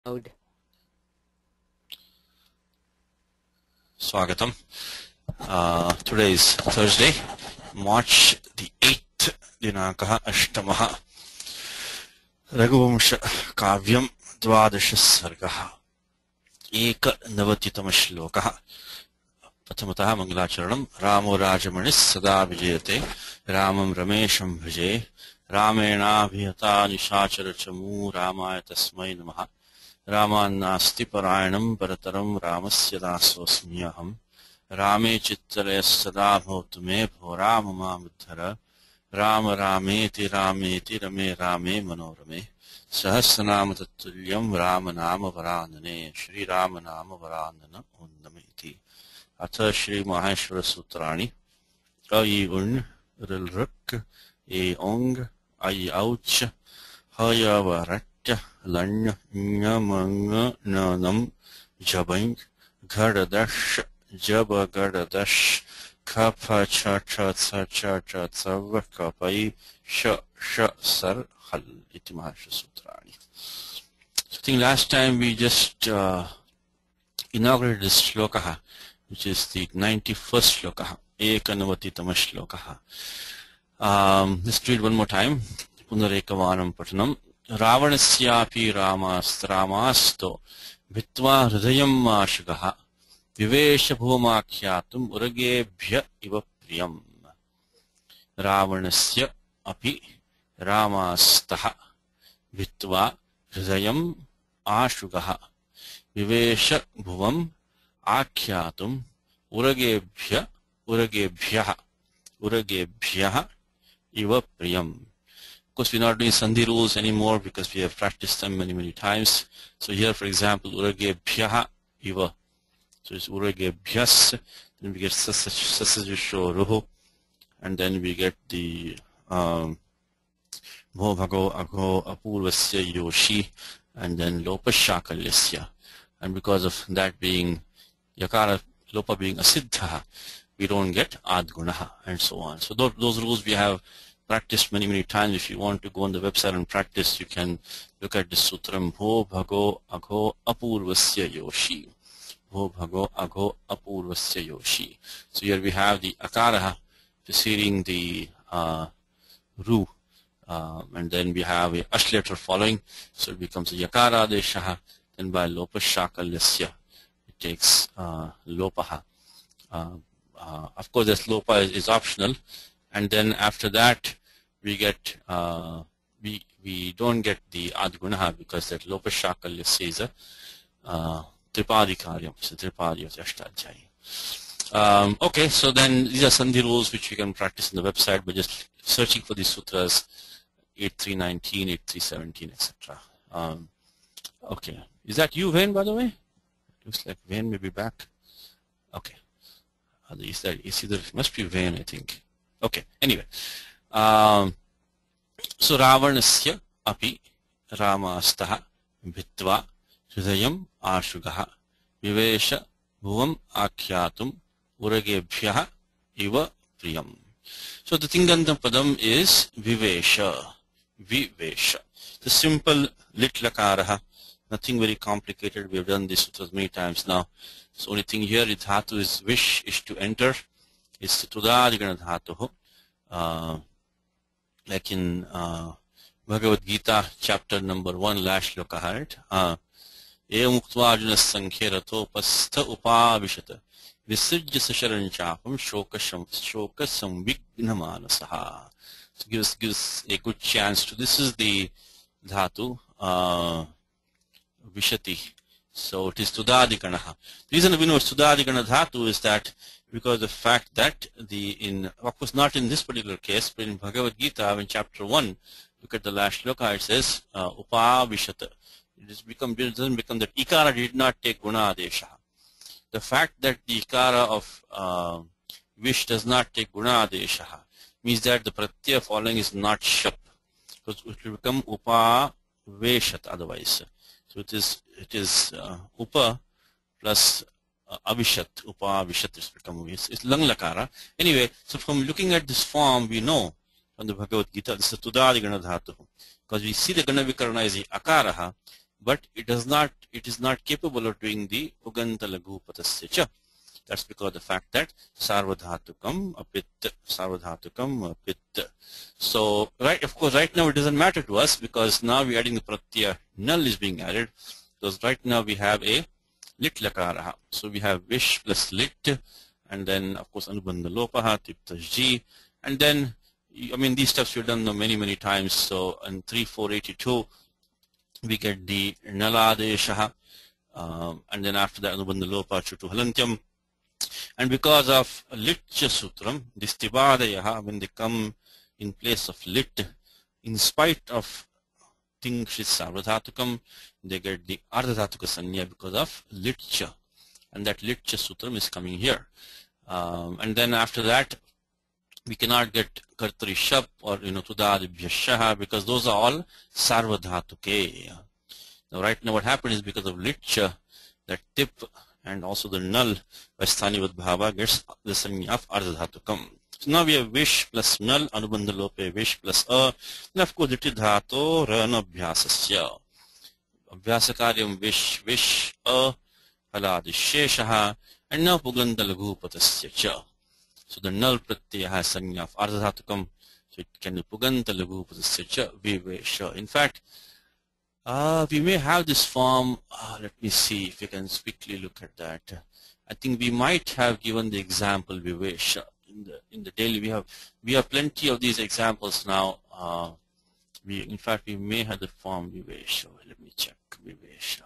Mode. Swagatam. Today is Thursday, March the 8th, Dinakaha Ashtamaha. Raghuvamsham Kavyam Dvadasha Sargaha. Eka Navatitama Shlokaha. Pathamataha Mangalacharanam. Ramo Rajamanis Sada Vijayate. Ramam Ramesham Bhaje. Ramena Vihata Nishachara Chamu Ramaya Tasmai Namaha. Ramannasti Parayanam Parataram Ramasya Dasosmiyaham. Rame Chittaraya Sada Bhavtu Me Bho Rama Buddhara. Rama Rameti Rameti Rame Rame Manorame. Sahasranama Tattulyam Rama Nama Varandane. Shri Rama Nama Varandana Undamiti. Atha Shri Maheshwara Sutrani. Ai Un Rilruk E Ong Ai Ouch Haya Varat Lanya Nyamanga Nanam Jabang Gardadash Jaba Gardadash Kapa Cha Cha Cha Cha Cha Tsav Kapai Sha Sha Sar Hal Iti Mahasha Sutrani. So I think last time we just inaugurated this shlokaha, which is the 91st shlokaha, Ekanavatitam shlokaha. Let's read one more time. Punarekavanam Patanam. Ravanasyapi Ramasto Vitva Hridayam Ashgaha Vivesha Bhumakyatum Uragebhya Iva Priyam. Ravanasya api Ramastaha Vitva Hridayam Ashugaha Vivesha Bhuvam Akyatum Uragebhya Iva Priyam. Of course, we're not doing Sandhi rules anymore because we have practiced them many times. So here, for example, Uragebhyaha Iva. So it's Uragebhyas. Then we get Sasajusho Ruhu. And then we get the Bho Bhago Agho Apurvasya Yoshi. And then Lopa Shakalyasya. And because of that being Yakara Lopa being Asiddha, we don't get Adgunaha and so on. So those rules we have practiced many times. If you want to go on the website and practice, you can look at the sutram Bho Bhago Agho Apurvasya Yoshi. Bho Bhago Agho Apurvasya Yoshi. So here we have the Akaraha preceding the Ru. And then we have a Ash letter following. So it becomes a Yakara Deshaha. Then by Lopa Shakalyasya, it takes Lopaha. Of course, this Lopa is optional. And then after that, we get we don't get the Adgunaha because that Lopa Shakalya is a Tripadi Karyam, so Tripadi of the Ashtadhyayi. Okay, so then these are Sandhi rules which we can practice on the website by just searching for these sutras 8319, 8317, etc. Okay, is that you, Vain, by the way? Looks like Vain may be back. Okay, it must be Vain, I think. Okay, anyway. So Ravanasya api Ramastaha Bhitva Hridayam Ashugaha Vivesha Bhuvam Akhyatum Uragebhyaha Iva Priyam. So the Tingandam Padam is Vivesha. The simple lit lakaraha, nothing very complicated. We have done this sutras many times now. So only thing here is dhatu is wish, is to enter. It's Tudadigana dhatu. Like in Bhagavad Gita, chapter number 1, last shloka, right? Evam uktva arjuna sankherato pastha upavishata visujya sacharanchapam shoka samvigna manasaha. So gives a good chance to. This is the dhatu vishati. So it is Tudadiganaha. The reason we know it's Tudadigana dhatu is that because the fact that of course not in this particular case, but in Bhagavad Gita in chapter 1, look at the last shloka, it says upavishata. It doesn't become that ikara did not take guna adesha. The fact that the ikara of wish does not take guna adesha means that the pratyaya following is not shap. So it will become upaveshat otherwise. So it is upa plus avishat, upavishat is become it's lang lakara. Anyway, so from looking at this form, we know from the Bhagavad Gita this is Tudadigana dhatu. Because we see the Gana Vikarana is the akaraha, but it is not capable of doing the Puganta Laghu Patasya cha. That's because of the fact that Sarvadhatukam apit, Sarvadhatukam apit. So, right, of course, right now it doesn't matter to us because now we're adding the pratyaya, null is being added. Because right now we have a lit lakaraha. So we have vish plus lit, and then of course anubandha lopaha, tiptajji, and then, I mean, these steps we've done many times. So in 3482 we get the naladeshaha, and then after that anubandha lopa chutu halantyam. And because of litcha sutram, this tibadayaha, when they come in place of lit, in spite of ting shit sarvadhatukam, they get the ardhadhatuka sanya because of litcha, and that litcha sutram is coming here. And then after that we cannot get kartari shap or tudadibhyashaha because those are all sarvadhatuke. Now right now what happened is because of litcha, that tip and also the null Vastani Vadbhava gets the sanya of ardhadhatukam. So now we have vish plus null, anubandha lope vish plus a, and of course it is dhato ranabhyasasya. Abhyasakaryam vish a haladisheshaha, and now puganta laghu patasya cha. So the null pratyaya has sanya of ardhadhatukam, so it can be puganta laghu patasya cha vivesha. In fact, we may have this form. Let me see if we can quickly look at that. I think we might have given the example vivesha in the daily. We have plenty of these examples now. In fact we may have the form vivesha. Let me check vivesha.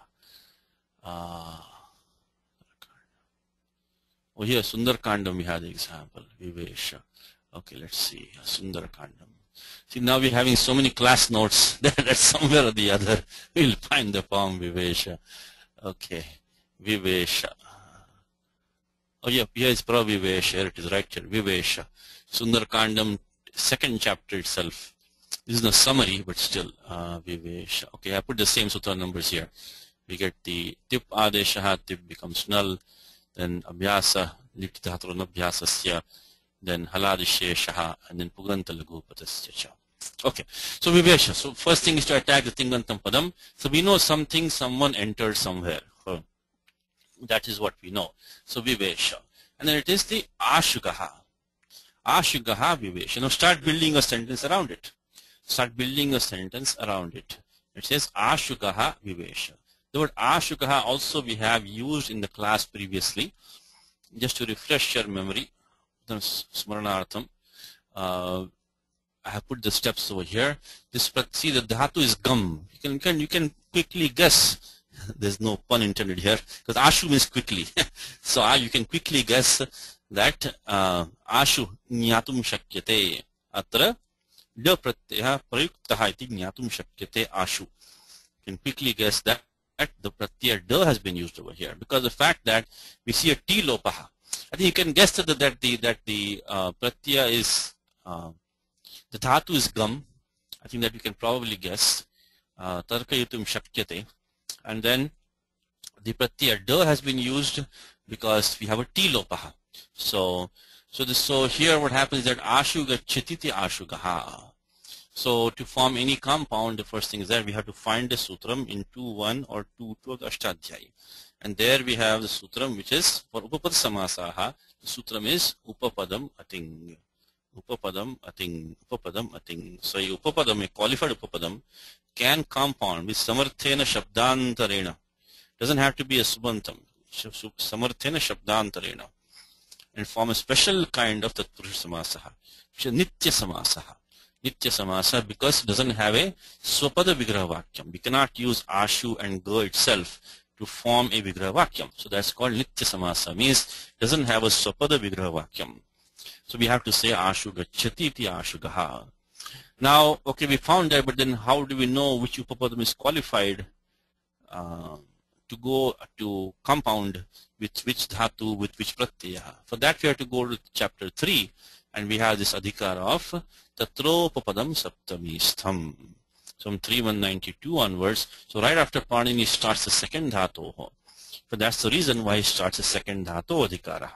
Oh, here Sundarkandam we have the example vivesha. Okay, let's see Sundarkandam. See, now we're having so many class notes that somewhere or the other we'll find the form vivesha. Okay, vivesha. Oh yeah, here is pravivesha. Here it is right here, vivesha. Sundarkandam, second chapter itself. This is the summary, but still vivesha. Okay, I put the same sutra numbers here. We get the tip adeshaha, tip becomes null, then abhyasa, lit dhaturana abhyasasya, then haladisheshaha, and then puganta laghu patasya cha. Okay, so vivesha. So first thing is to attack the tingantam padam. So we know something, someone entered somewhere. That is what we know. So vivesha. And then it is the ashugaha. Ashugaha vivesha. Now start building a sentence around it. Start building a sentence around it. It says ashugaha vivesha. The word ashugaha also we have used in the class previously. Just to refresh your memory, smaranartham, I have put the steps over here. This, see, the dhatu is gum. You can quickly guess. There's no pun intended here because ashu means quickly. So you can quickly guess that ashu jnatum shakyate. Atra da pratyaya prayuktaha iti jnatum shakyate ashu. You can quickly guess that the pratyaya da has been used over here because the fact that we see a t lopaha. I think you can guess that the pratyaya is the dhatu is gum. I think that you can probably guess tarkayatum shakyate, and then the pratyaya da has been used because we have a t lopaha. So here what happens is that ashu gachyatiti ashugaha. So to form any compound, the first thing is that we have to find the sutram in 2.1 or 2.2 of the Ashtadhyayi. And there we have the sutram which is for upapad samasaha. The sutram is upapadam ating. Upapadam ating. Upapadam ating. So a upapadam, a qualified upapadam, can compound with samarthena shabdantarena. Doesn't have to be a subantam. Samarthena shabdantarena. And form a special kind of tatpurusha samasaha, which is nitya samasaha. Nitya samasa because it doesn't have a swapada vigraha vakyam. We cannot use ashu and go itself to form a vigraha vakyam. So that's called nitya samasa, means it doesn't have a swapada vigraha vakyam. So we have to say ashu gachyati iti ashugaha. Now, okay, we found that, but then how do we know which upapadam is qualified to go to compound with which dhatu, with which pratyaya? For that we have to go to chapter 3, and we have this adhikara of tatropapadam saptamistham. So from 3.192 onwards, so right after Panini starts the second dhatu. So that's the reason why he starts the second dhatu adhikara.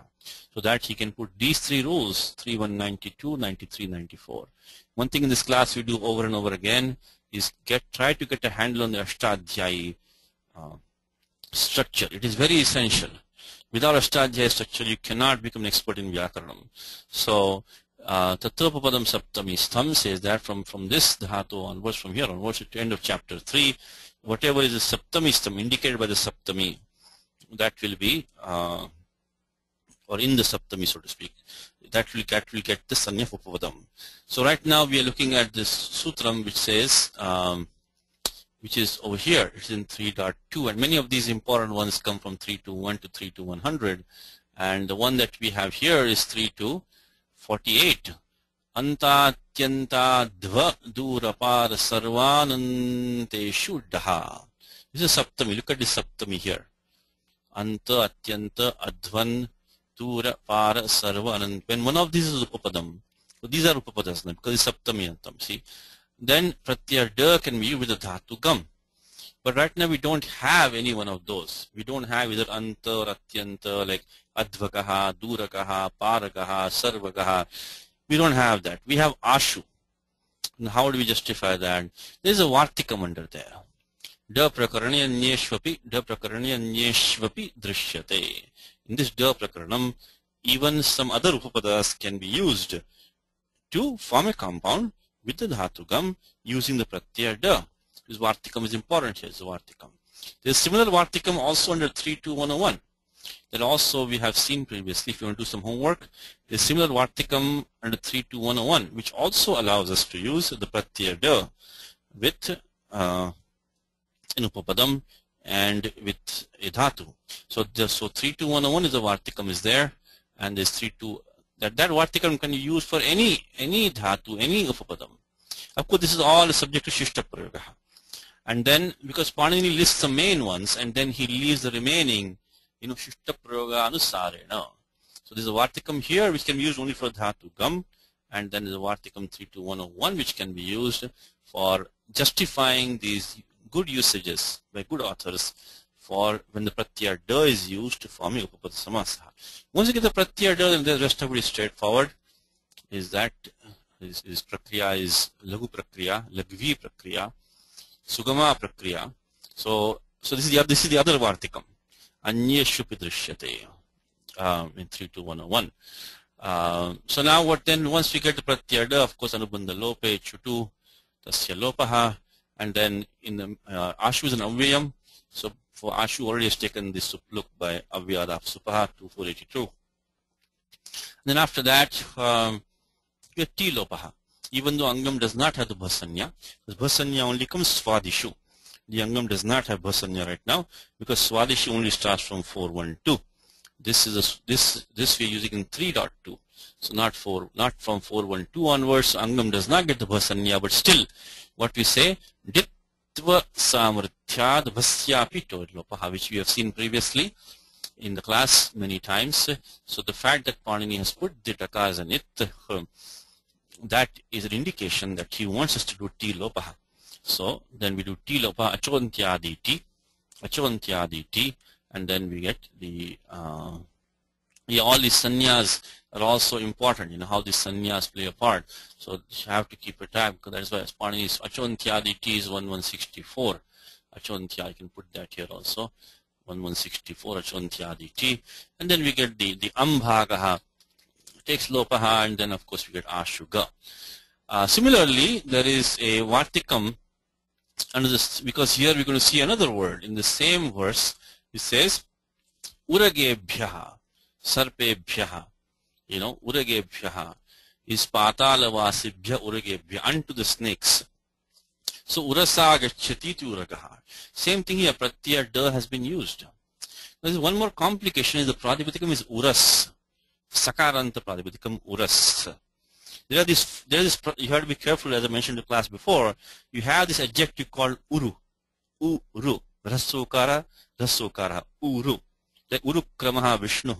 So that he can put these three rules, 3.192, 93, 94. One thing in this class we do over and over again is try to get a handle on the Ashtadhyayi structure. It is very essential. Without Ashtadhyaya structure, you cannot become an expert in Vyakaranam. So, Tattvapadam Saptami Stham says that from this dhatu onwards, from here onwards to the end of chapter 3, whatever is the Saptami Stham indicated by the Saptami, that will be, or in the Saptami, so to speak, that will get the Sanya of Upapadam. So right now we are looking at this Sutram which says, which is over here, it's in 3.2, and many of these important ones come from 321 to 32100, and the one that we have here is 3248. Anta Tyanta Dva Durapar Sarvananteshu Daha. This is Saptami. Look at this Saptami here. Anta Atyanta Advan Durapar Sarvanant. When one of these is Upapadam, so these are Upapadas because it's Saptami Antam. See? Then Pratyaya Da can be used with the Dhatu Gam. But right now we don't have any one of those. We don't have either Anta or Atyanta like Advakaha, Durakaha, Parakaha, Sarvakaha. We don't have that. We have Ashu. And how do we justify that? There is a Vartikam under there. Da Prakaranyanyeshvapi, Da Prakaranyanyeshvapi Drishyate. In this Da Prakaranam, even some other Upapadas can be used to form a compound with the Dhatu Gam using the Pratyaya Da. This Vartikam is important here, it's a Vartikam. There is similar Vartikam also under 32101. That also we have seen previously. If you want to do some homework, there is similar Vartikam under 32101, which also allows us to use the Pratyaya Da with in Upapadam and with a Dhatu. So 32101 is a Vartikam is there, and there's 32. That Vartikam can be used for any dhatu, any upapadam. Of course, this is all subject to Shishta Prayoga. And then, because Panini lists the main ones, and then he leaves the remaining, Shishta Prayoga Anusarena. So there's a Vartikam here, which can be used only for dhatu gam, and then there's a Vartikam 32101, which can be used for justifying these good usages by good authors for when the Pratyaya Da is used to form a Upapada Samasa. Once you get the Pratyaya Da, then the rest of it is straightforward. Is that is Prakriya is Lagu Prakriya, Lagvi Prakriya, Sugama Prakriya. So this is the other Vartikam. Anyeshupi Drishyate in 32101. So now once we get the Pratyaya Da, of course Anubandha Lope, Chutu, Tasya Lopaha, and then in the Ashu is an Avyayam. So for Ashu already has taken this look by Avyada Supaha 2482. Then after that, you get T Lopaha. Even though Angam does not have the Bhasanya, because Bhasanya only comes Swadishu. The Angam does not have Bhasanya right now because Swadishu only starts from 412. This we are using in 3.2. So not from 412 onwards. Angam does not get the Bhasanya, but still what we say, Ditva Samrithyad Bhasyapi Lopaha, which we have seen previously in the class many times. So the fact that Panini has put Ditaka as an it, that is an indication that he wants us to do T Lopaha. So then we do T Lopaha, Achavantyadi T, and then we get the all these sanyas are also important, how these sanyas play a part. So you have to keep a track, because that is why Panini's Achavantyadi T is 1164. Achavantya, I can put that here also. 1164 Achavantyadi T. And then we get the Ambhagaha, takes Lopaha, and then of course we get Ashuga. Similarly, there is a Vartikam under this, because here we're going to see another word in the same verse. It says Uragebhyaha, Sarpebhyaha, Uragebhyaha is Patalavasibhya Uragebhya, unto the snakes. So Urasa Gachyati to Uragaha. Same thing here, Pratyaya Da has been used. There is one more complication, is the Pradipatikam is Uras. Sakaranta Pradipatikam Uras. There is this, you have to be careful, as I mentioned in the class before. You have this adjective called Uru. Uru. Rasukara, Uru. Like Uru Kramaha Vishnu.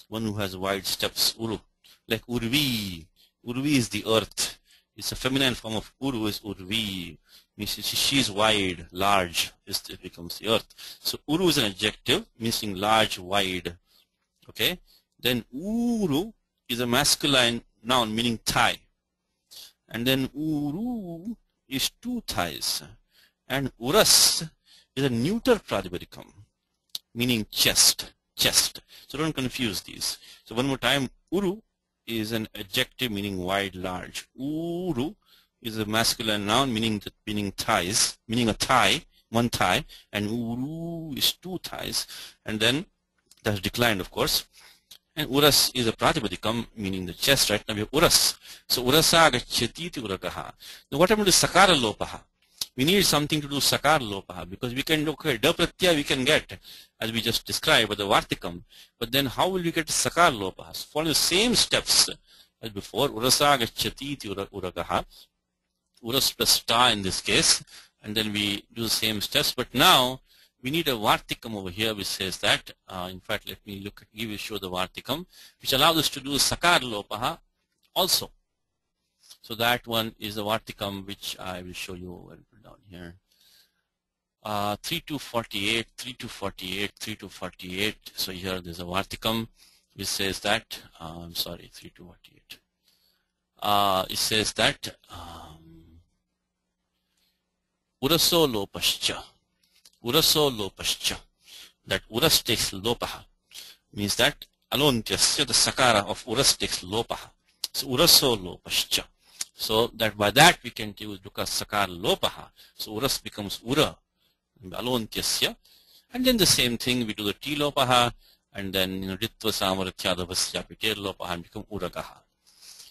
One who has wide steps, Uru. Like Urvi. Urvi is the earth. It's a feminine form of Uru is Urvi. Means she is wide, large. It becomes the earth. So Uru is an adjective, meaning large, wide. Okay. Then Uru is a masculine noun meaning thigh. And then Uru is two thighs. And Uras is a neuter pratipadikam, meaning chest, chest. So don't confuse these. So one more time, uru is an adjective meaning wide, large. Uru is a masculine noun meaning thighs, meaning a thigh, one thigh, and uru is two thighs, and then that's declined, of course. And uras is a pratipadikam meaning the chest. Right now we have uras. So urasa gachyati iti urakaha. Now what happened to sakara lopaha? We need something to do sakara lopaha, because we can, okay, da pratyaya we can get as we just described with the vartikam, but then how will we get to sakara lopaha? So follow the same steps as before. Urasa gachyati iti urakaha. Uras plus ta in this case, and then we do the same steps, but now we need a vartikam over here which says that, in fact, let me show the vartikam, which allows us to do sakara lopaha also. So that one is the vartikam which I will show you. I'll put down here. 3 to 48, 3 to 48, 3 to 48. So here there's a vartikam which says that, I'm sorry, 3 to 48. It says that, uraso lopascha. Uraso lopascha, that uras takes lopaha, means that alontyasya, the sakara of uras takes lopaha. So uraso lopascha. So that by that we can use because sakara lopaha. So uras becomes ura, alontyasya, and then the same thing we do the ti lopaha, and then ritva samaratyadavasya piter lopaha and become uragaha.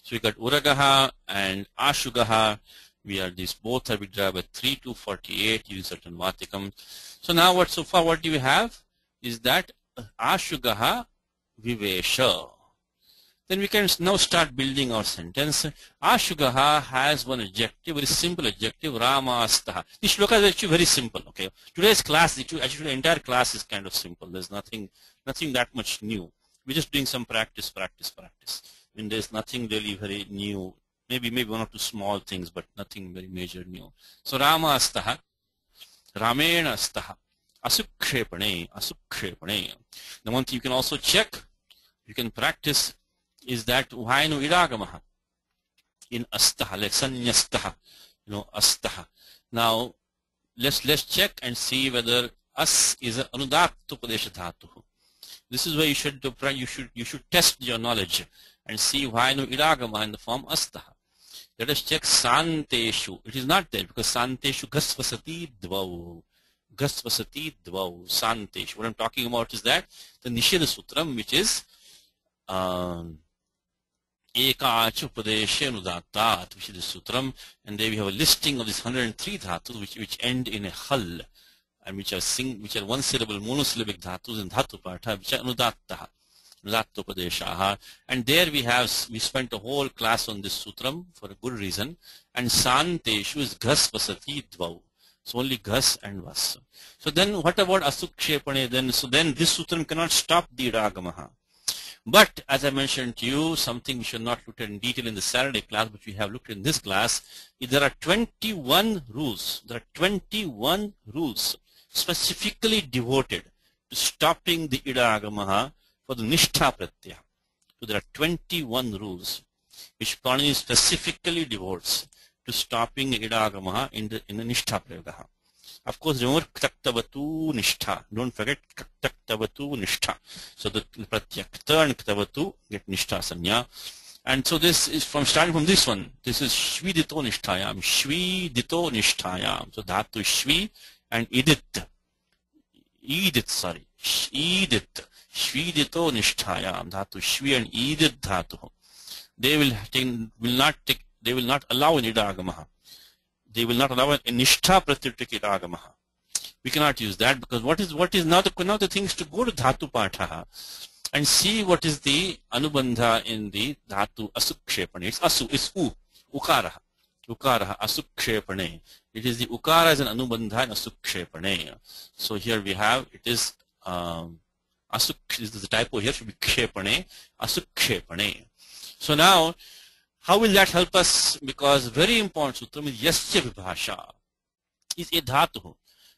So we got uragaha and ashugaha. We are these both are withdrawn by 3 to 48 using certain vartikam. So now what so far what do we have is that ashugaha vivesha. Then we can now start building our sentence. Ashugaha has one adjective, very simple adjective, ramastaha. This shloka is actually very simple. Okay, today's class, actually the entire class is kind of simple. There's nothing that much new. We're just doing some practice. I mean, there's nothing really very new. Maybe one or two small things, but nothing very major new. So Rama astaha, Ramena astaha, asukshepane. The one thing you can also check, you can practice, is that vainu idagamaha in astaha, like sanyastaha, astaha. Now let's check and see whether as is an anudattu padesha dhatu. This is where you should test your knowledge and see vainu idagamaha in the form astaha. Let us check santeshu. It is not there because santeshu gasvasati dvau. Santeshu. What I'm talking about is that the Nisheda Sutram, which is Ekacha Upadesha Nudatat, which is the Sutram, and there we have a listing of these 103 dhatus which end in a hal, and which are one syllable monosyllabic dhatus in dhatu partha, which are anudatta. And there we spent a whole class on this sutram for a good reason. And santeshu is ghas vasati dvau. So only ghas and vas. So then what about asukshepane then? So then this sutram cannot stop the idagamaha. But as I mentioned to you, something we should not look at in detail in the Saturday class, but we have looked at in this class, is there are 21 rules. There are 21 rules specifically devoted to stopping the idagamaha for the nishtha pratyaya. So there are 21 rules which Panini specifically devotes to stopping idagamaha in the nishtha prayogaha. Of course, remember ktaktavatu nishtha. Don't forget ktaktavatu nishtha. So the pratyaya kta and ktavatu get nishtha sanya. And so this is starting from this one. This is shvidito nishtayam. Shvidito nishtayam. So dhatu shvi and idit. Idit. Shvidito nishtayam dhatu shvi and idit dhatu. They will not allow an idagamaha. They will not allow a nishtha pratyutika idagamaha. We cannot use that because what is now the things to go to dhatu patha and see what is the anubandha in the dhatu asukshepane. It's asu, it's ukaraha. Ukaraha asukshepane. It is the ukara as an anubandha in asukshepane. So here we have it is this is the typo here, should be kshepane, asukshepane. So now, how will that help us? Because very important sutram is yasya vibhasha. Is a dhatu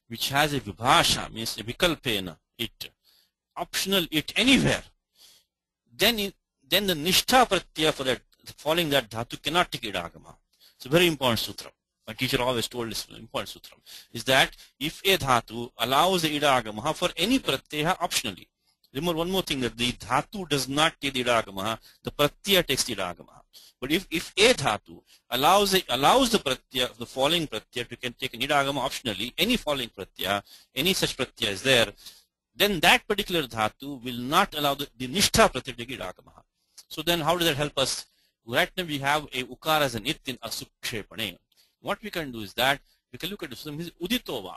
which has a vibhasha, means a vikalpena, it, optional it anywhere. Then the nishtha pratyaya for that, following that dhatu cannot take idagama. It's a very important sutra. My teacher always told this important sutram, is that if a dhatu allows the idagama for any pratyaya optionally. Remember one more thing, that the dhatu does not take the idagama, the pratyaya takes the idagama. But if a dhatu allows the pratyaya, the following pratyaya, to can take an idagama optionally, any following pratyaya, any such pratyaya is there, then that particular dhatu will not allow the nishtha pratyaya to take idagama. So then how does that help us? Right now we have a ukara as an it in asukshepane. What we can do is that we can look at the system is uditova.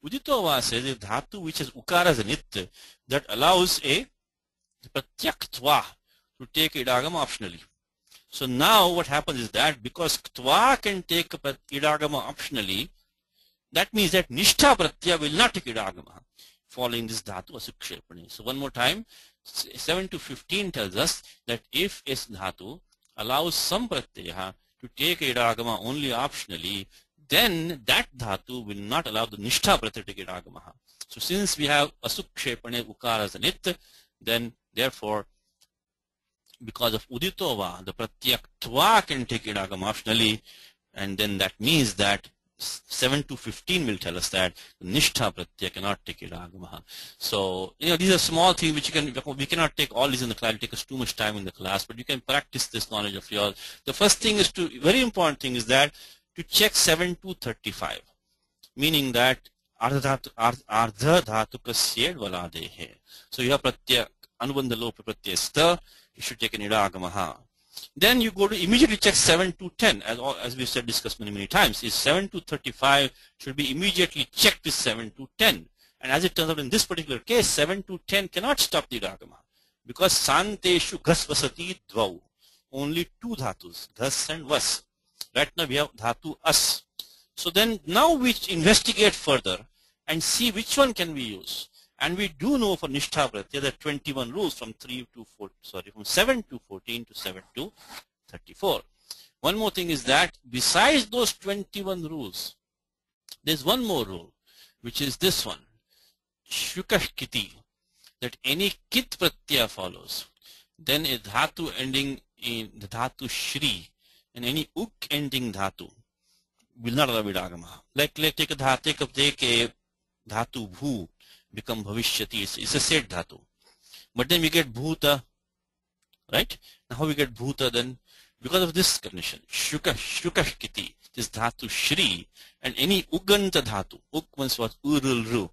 Uditova says a dhatu which has ukara as an it that allows a pratyaktva to take idagama optionally. So now what happens is that because ktva can take idagama optionally, that means that nishtha pratyaya will not take idagama following this dhatu asukshepane. So one more time, 7 to 15 tells us that if a dhatu allows some pratyaya to take idagama only optionally, then that dhatu will not allow the nishtha pratyaya to take idagama. So since we have asukshepane ukara as an it, then therefore because of uditova, the pratyaktva can take idagama optionally, and then that means that 7 to 15 will tell us that the nishtha pratyaya cannot take idagama. So these are small things which we cannot take all these in the class. It will take us too much time in the class, but you can practice this knowledge of yours. The first thing is very important thing is that to check 7 to 35, meaning that ardha dhatu kasyed valadehe. So you have pratyaya anubandha lopa pratyaya sta, you should take an idagama. Then you go to immediately check 7 to 10, as we said, discussed many times. Is 7 to 35 should be immediately checked with 7 to 10. And as it turns out in this particular case, 7 to 10 cannot stop the idagama, because santeshu ghas vasati dvau. Only two dhatus, ghas and vas. Right now we have dhatu as. So then now we investigate further and see which one can we use. And we do know for nishtha pratyaya there are 21 rules from 7 to 14 to 7 to 34. One more thing is that besides those 21 rules, there's one more rule, which is this one, shukashkiti, that any kit pratyaya follows, then a dhatu ending in the dhatu shri and any uk ending dhatu will not allow idagama. Like take a dhatu bhu, become bhavishyati, it's a set dhatu. But then we get bhuta, right? Now how we get bhuta then? Because of this condition, shukashkiti, this dhatu shri, and any uganta dhatu, uk means what, urul,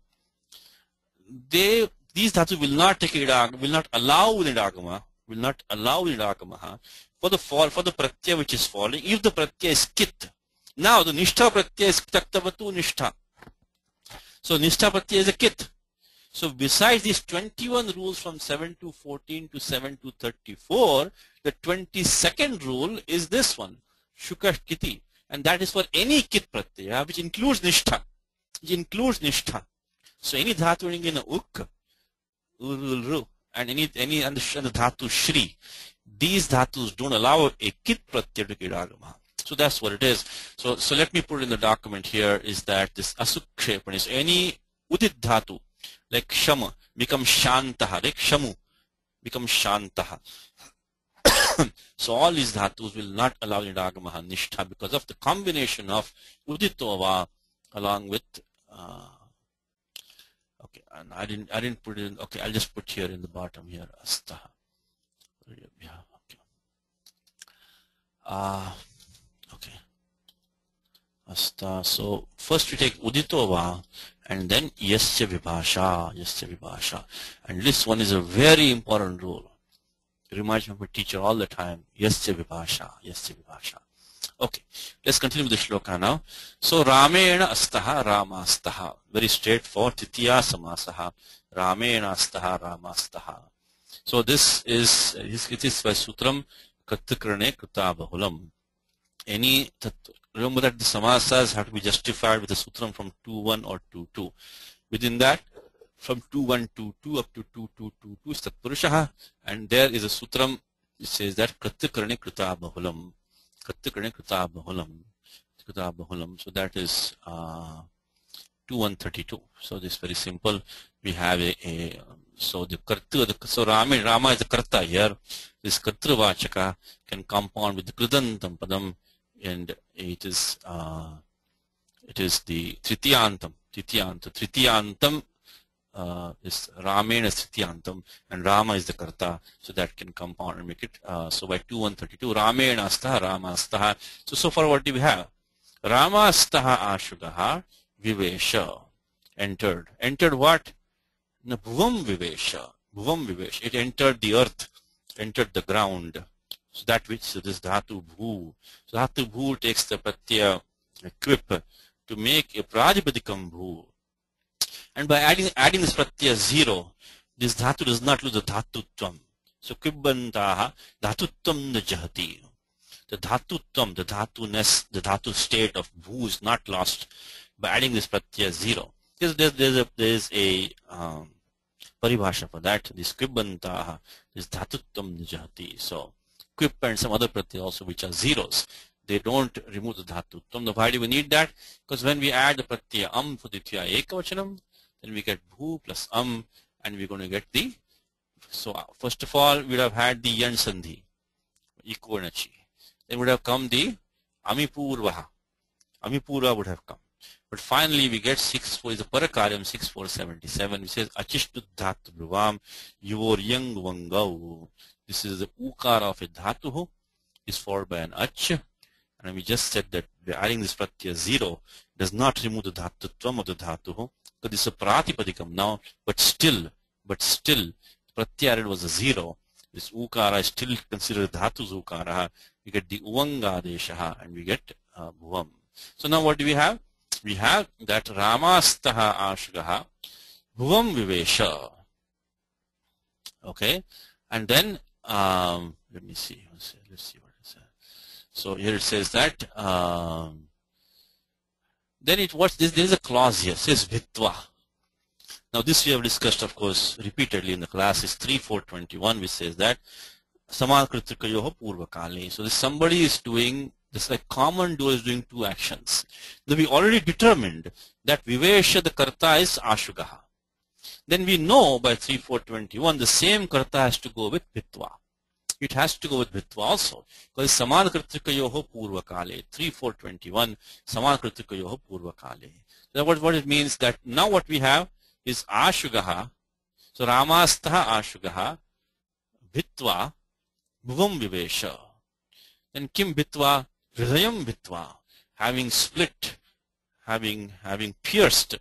these dhatu will not take idagama, will not allow idagama, for the pratyaya which is falling, if the pratyaya is kit. Now the nishtha pratyaya is taktavatu nishtha. So nishtha pratyaya is a kit. So besides these 21 rules from 7 to 14 to 7 to 34, the 22nd rule is this one, shukashkiti, and that is for any kit pratyaya which includes nishtha. So any dhatu ending in a uk, urul, and any and the dhatu shri, these dhatus don't allow a kit pratyaya to take idagama. So that's what it is. So let me put it in the document here, is that this asukshepana is any udit dhatu, like shama becomes shantaha, like shamu becomes shantaha. So all these dhatus will not allow idagama nishtha because of the combination of uditova along with okay, and I didn't put it in. Okay, I'll just put here in the bottom here, astaha. Yeah, okay. Okay, asta. So first we take uditova and then yasya vibhasha, and this one is a very important rule. It reminds me of my teacher all the time. Yasya vibhasha. Okay, let's continue with the shloka now. So ramena astaha rama astaha, very straightforward. Titiya samasaha, ramena astaha rama astaha. So this is it is by sutram kattikrane krita bahulam. Remember that the samasas have to be justified with a sutram from 2.1 or 2.2. Within that, from 2.1.2.2 up to 2.2.2.2 is tatpurushaha, and there is a sutram which says that kattikrane krita bahulam. Kattikrane krita bahulam. So that is 2.1.32. So this is very simple. We have so the karta, so Rama is the karta here. This kartravachaka can compound with the kridantam padam and it is the Tritiyantam. Tritiyantam is Ramena Tritiyantam, and Rama is the Karta, so that can compound and make it. So by 2132, Ramena Astaha, Rama Astaha. So far what do we have? Rama Astaha Ashugaha Vivesha entered. Entered what? No, Bhuvam Vivesha. Bhuvam Vivesha. It entered the earth, entered the ground. So that which, so this Dhatu Bhu. So Dhatu Bhu takes the Pratyaya quip to make a Prajapadikam Bhu. And by adding this Pratyaya 0, this Dhatu does not lose the Dhatutvam. So Kibbantaha Dhatutvam Najahati. The Dhatutvam, the Dhatuness, the Dhatu state of Bhu is not lost by adding this Pratyaya 0. There's a paribhasha for that. This Kibbantaha, this Dhatutvam Najahati. So Quip and some other pratyaya also which are zeros, they don't remove the Dhatutvam. Why do we need that? Because when we add the Pratyaya for the Ditya Ekavachanam, then we get Bhu plus and we're going to get the, so first of all, we would have had the Yan Sandhi, Ikonachi. Then would have come the Amipurvaha. Amipurva would have come. But finally we get 6-4 is a Parakaryam 6-4-77, which says Achishtu Dhatu Bhuvam Yuvor Yang Vangau. This is the Ukara of a Dhatuhu, is followed by an Ach. And we just said that by adding this Pratyaya 0 does not remove the Dhatutvam of the Dhatuhu, because this is a Pratipadikam now, but still, Pratyaya added was a 0. This Ukara is still considered Dhatu's Ukara. We get the Uvanga Deshaha and we get Bhuvam. So now what do we have? We have that Ramastaha Ashgaha Bhuvam Vivesha. Okay, and then let me see. Let's see what it says. So here it says that then it what's this? There is a clause here. It says Vitva. Now this we have discussed, of course, repeatedly in the class. Is 3-4-21, which says that Samakritikayoho Purvakale. So this somebody is doing this, like common duo is doing two actions. Then we already determined that Vivesha, the Karta, is Ashugaha. Then we know by 3-4-21 the same Karta has to go with Vitva. It has to go with Vitva also, because Samakritikayoho Purvakale. 3-4-21 Samakritikayoho Purvakale. So what it means that now what we have is Ashugaha. So Ramastaha Ashugaha Vitva Bhuvam Vivesha. Then Kim Vitva Hridayam Vitva, having split, having pierced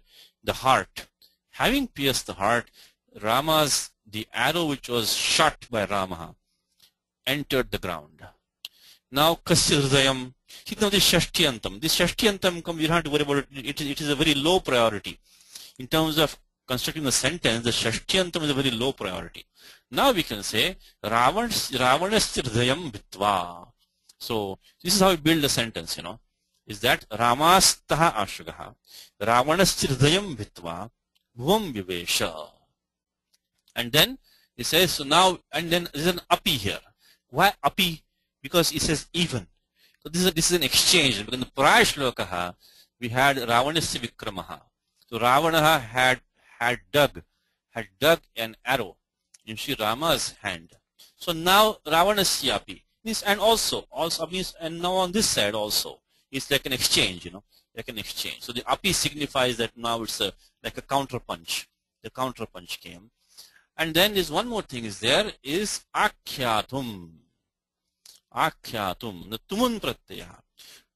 the heart. Having pierced the heart, the arrow which was shot by Rama entered the ground. Now Kasya Hridayam. See now this Shashtiyantam. This Shashtiyantam, we don't have to worry about it. It is a very low priority. In terms of constructing the sentence, the Shashtiyantam is a very low priority. Now we can say Ravanasya Hridayam Vitva. So this is how we build a sentence, is that Ramastaha Ashugaha Ravanasya Hridayam Vitva Bhuvam Vivesha. And then it says, so now, and then there is an api here. Why api? Because it says even. So this is an exchange. Because in the prior shlokaha, we had Ravanasya Vikramaha. So Ravana had dug an arrow in Sri Rama's hand. So now Ravanasya api. And also means, and now on this side also, it's like an exchange, like an exchange. So the api signifies that now it's like a counter punch. The counter punch came. And then there's one more thing is Akyatum. Akyatum, the Tumun Pratyaya.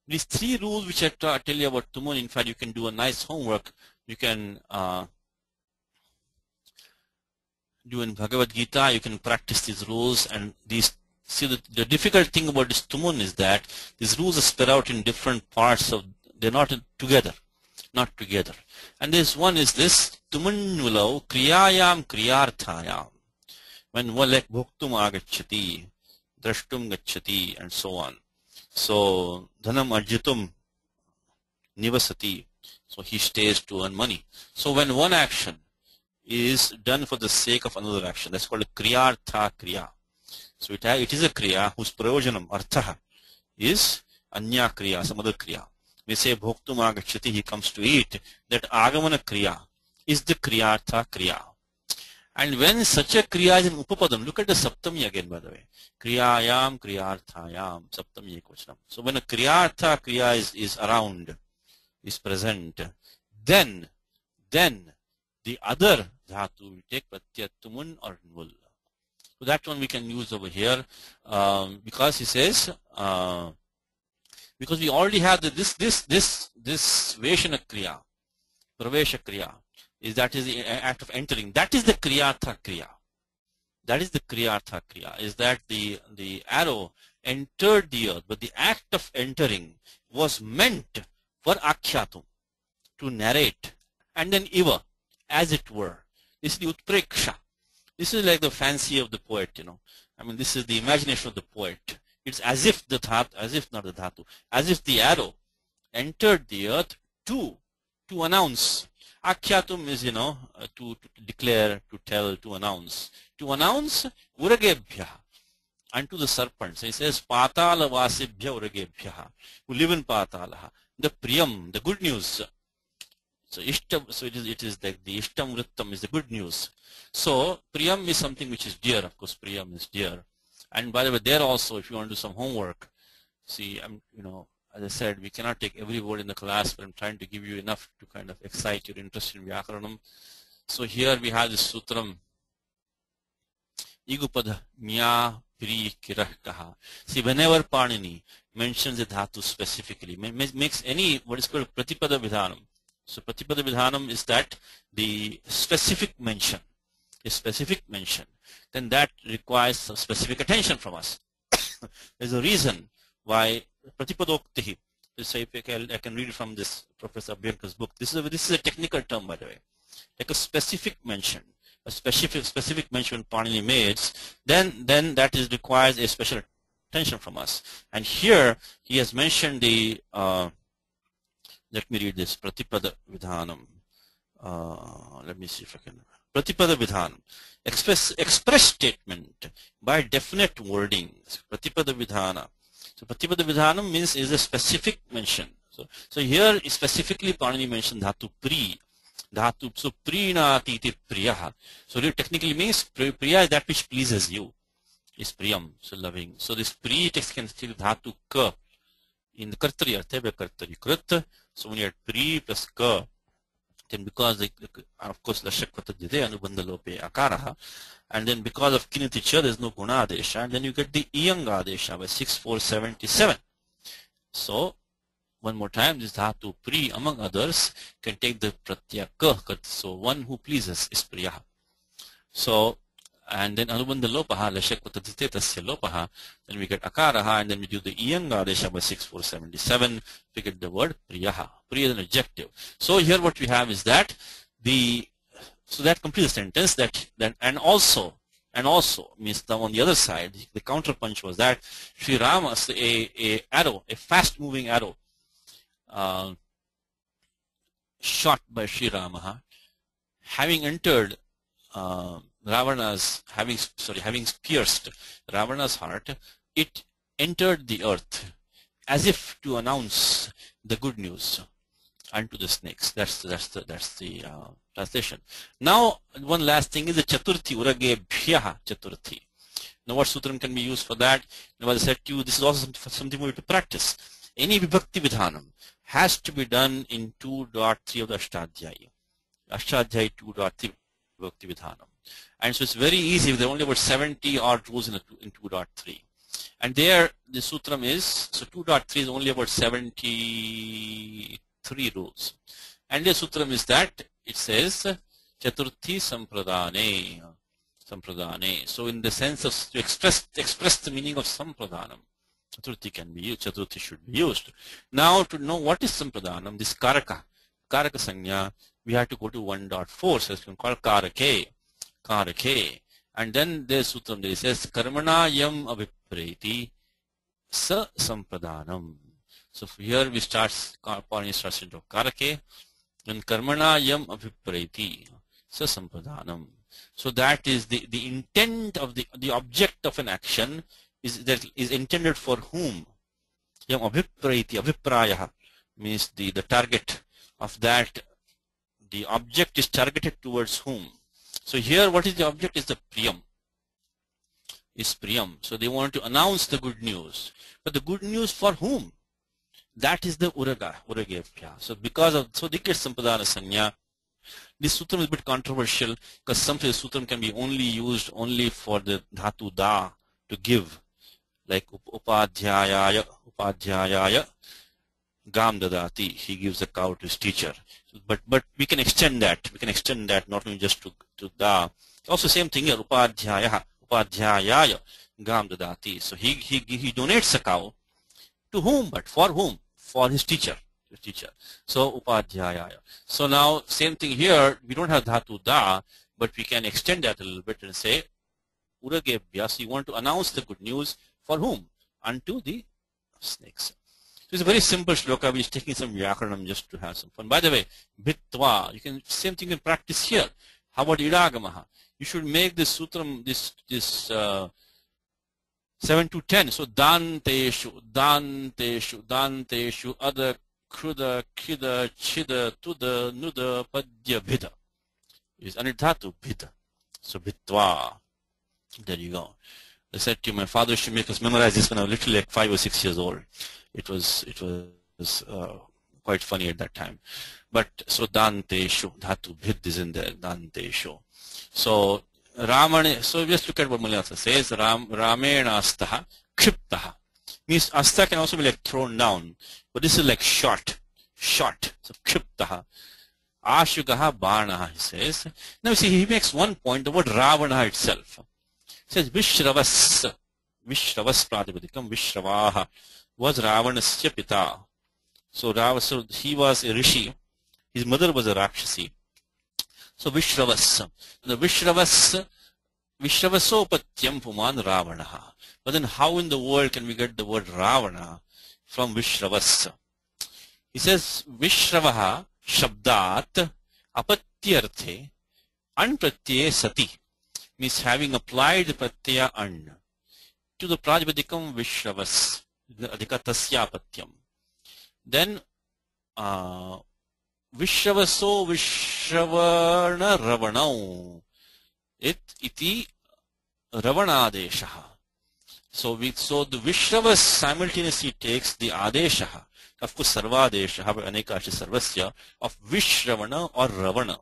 These three rules which I tell you about Tumun, in fact, you can do a nice homework. You can do in Bhagavad Gita, you can practice these rules and these. See, the difficult thing about this Tumun is that these rules are spread out in different parts of, they're not together. Not together. And this one is this Tumun Nulau Kriyayam Kriyarthayam. When one like Bhuktum Agachati, Drashtum Gachati, and so on. So Dhanam Arjitum Nivasati. So he stays to earn money. So when one action is done for the sake of another action, that's called a Kriyartha Kriya. So it is a Kriya whose Prayojanam, Artha, is Anya Kriya, some other Kriya. We say Bhoktum Agachati, he comes to eat. That Agamana Kriya is the Kriyartha Kriya. And when such a kriya is in upapadam, look at the saptami again, by the way. Kriyayam, kriyarthayam, saptami ekvachanam. So when a kriyartha kriya is around, is present, then the other dhatu will take pratyaya tumun or nul. So that one we can use over here because he says because we already have this veshana kriya, pravesha kriya, is the act of entering. That is the kriyartha kriya. That is the kriyartha kriya. Is that the arrow entered the earth, but the act of entering was meant for akhyatum, to narrate, and then iva, as it were. This is the utpreksha. This is like the fancy of the poet, you know. I mean, this is the imagination of the poet. It's as if the dhatu, as if not the dhatu, as if the arrow entered the earth to announce. Akhyatum is, you know, to declare, to tell, to announce. To announce uragebhya, unto the serpents. He says, patala vasibhya uragebhya, who live in patalaha. The priyam, the good news. So ishtam, so it is like the ishtam vrittam is the good news. So priyam is something which is dear. Of course, priyam is dear. And by the way, there also, if you want to do some homework, see, you know, as I said, we cannot take every word in the class, but I'm trying to give you enough to kind of excite your interest in Vyakaranam. So here we have this sutram, Igupada Mya Pri Kirah Kaha. See, whenever Panini mentions the dhatu specifically, makes any what is called Pratipada Vidhanam. So Pratipada Vidhanam is that the specific mention, a specific mention, then that requires some specific attention from us. There's a reason why Pratipadoktihi. So if I can read from this Professor Abhyankar's book. This is a technical term, by the way. Like a specific mention, a specific mention Panini makes, then that requires a special attention from us. And here he has mentioned the let me read this Pratipada Vidhanam. Let me see if I can. Pratipada Vidhanam, express statement by definite wording. Pratipada Vidhana. So Pratipada Vidhanam means is a specific mention. So here specifically Panini mentioned dhatu pri. Dhatu, so prinati iti priyaha. So it technically means priya is that which pleases you. Is priyam, so loving. So this pri text can still dhatu ka. In the kartari artha by kartari krit. So when you have pri plus ka, then because of course lashakvata jide anubandha lope akaraha, and then because of kiniti cha there is no guna adesha, and then you get the iyanga adesha by 6477. So one more time, this dhatu pri among others can take the pratyaya ka. So one who pleases is priyaha. So and then anubandha lopaha lashakvata jite tasya lopaha, then we get akaraha, and then we do the iyanga adesha by 6477. We get the word priyaha. Priya is an adjective. So here what we have is that so that completes the sentence that and also means on the other side the counter punch was that Sri Rama, a arrow, a fast moving arrow shot by Sri Rama, having entered having pierced Ravana's heart, it entered the earth as if to announce the good news unto the snakes. That's the translation. Now one last thing is the chaturthi, uragebhyaha chaturthi. Now what sutram can be used for that? Now as I said to you, this is also something we have to practice. Any vibhakti vidhanam has to be done in 2.3 of the Ashtadhyayi. Ashtadhyayi 2.3 vibhakti vidhanam. And so it's very easy. There are only about 70 odd rules in 2.3. And there the sutram is, so 2.3 is only about 73 rules. And the sutram is that it says chaturthi sampradane. So in the sense of to express the meaning of sampradhanam, chaturthi can be used, chaturthi should be used. Now to know what is sampradhanam, this karaka sanya, we have to go to 1.4, so it's called karake. And then there's sutram there, it says karmana yam avipreti sa sampradhanam. So here we Panini starts into karake, and karmana yam avipreti sa sampradhanam. So that is the intent of the object of an action is intended for whom. Yam avipreti, avipraya means the target of that, the object is targeted towards whom. So here what is the object is the priyam. Is priyam. So they want to announce the good news. But the good news for whom? That is the uragevya. So because of, so dikit sampadana sanya, this sutram is a bit controversial because sometimes sutram can be only used only for the dhatu da, to give. Like upadhyayaya gam dadati, he gives a cow to his teacher. But we can extend that. We can extend that not only just to da. Also same thing here, upadhyayaya gam dadati. So he donates a cow to whom? But for whom? For his teacher. So upadhyayaya. So now same thing here. We don't have dhatu da, but we can extend that a little bit and say uragevya. So you want to announce the good news for whom? Unto the snakes. So it's a very simple shloka. We're taking some vyakaranam just to have some fun. By the way, bhitva, you can same thing in practice here. How about idagamaha? You should make this sutram, this 7 to 10. So danteshu, ada, kruda, kida, chida, tuda, nuda, padya, bhida. Is anidhatu bhida. So bhitva. There you go. I said to you, my father should make us memorize this when I was literally like 5 or 6 years old. It was quite funny at that time. But so danteshu, dhatu bhid is in there, danteshu. So Ramana, so just look at what Mulyasa says. Ramena astaha kshiptaha. Means asta can also be like thrown down, but this is like shot. So kshiptaha. Ashugaha banaha, he says. Now you see, he makes one point, the word Ravana itself. He says Vishravas pratipadikam Vishravaha was Ravanasya pita. So he was a rishi. His mother was a Rakshasi. So Vishravas. The Vishravasopatyam Puman Ravanaha. But then how in the world can we get the word Ravana from Vishravas? He says Vishravaha Shabdat Apatyarthe Anpratye Sati. Means having applied pratyaya an to the prajpadikam Vishravas. Adhikatasya apatyam. Then Vishravaso Vishravana Ravanau. Iti Ravanadeshaha. So the Vishravas simultaneously takes the Adeshaha, of course Sarvadeshaha, Anekashi Sarvasya, of Vishravana or Ravana.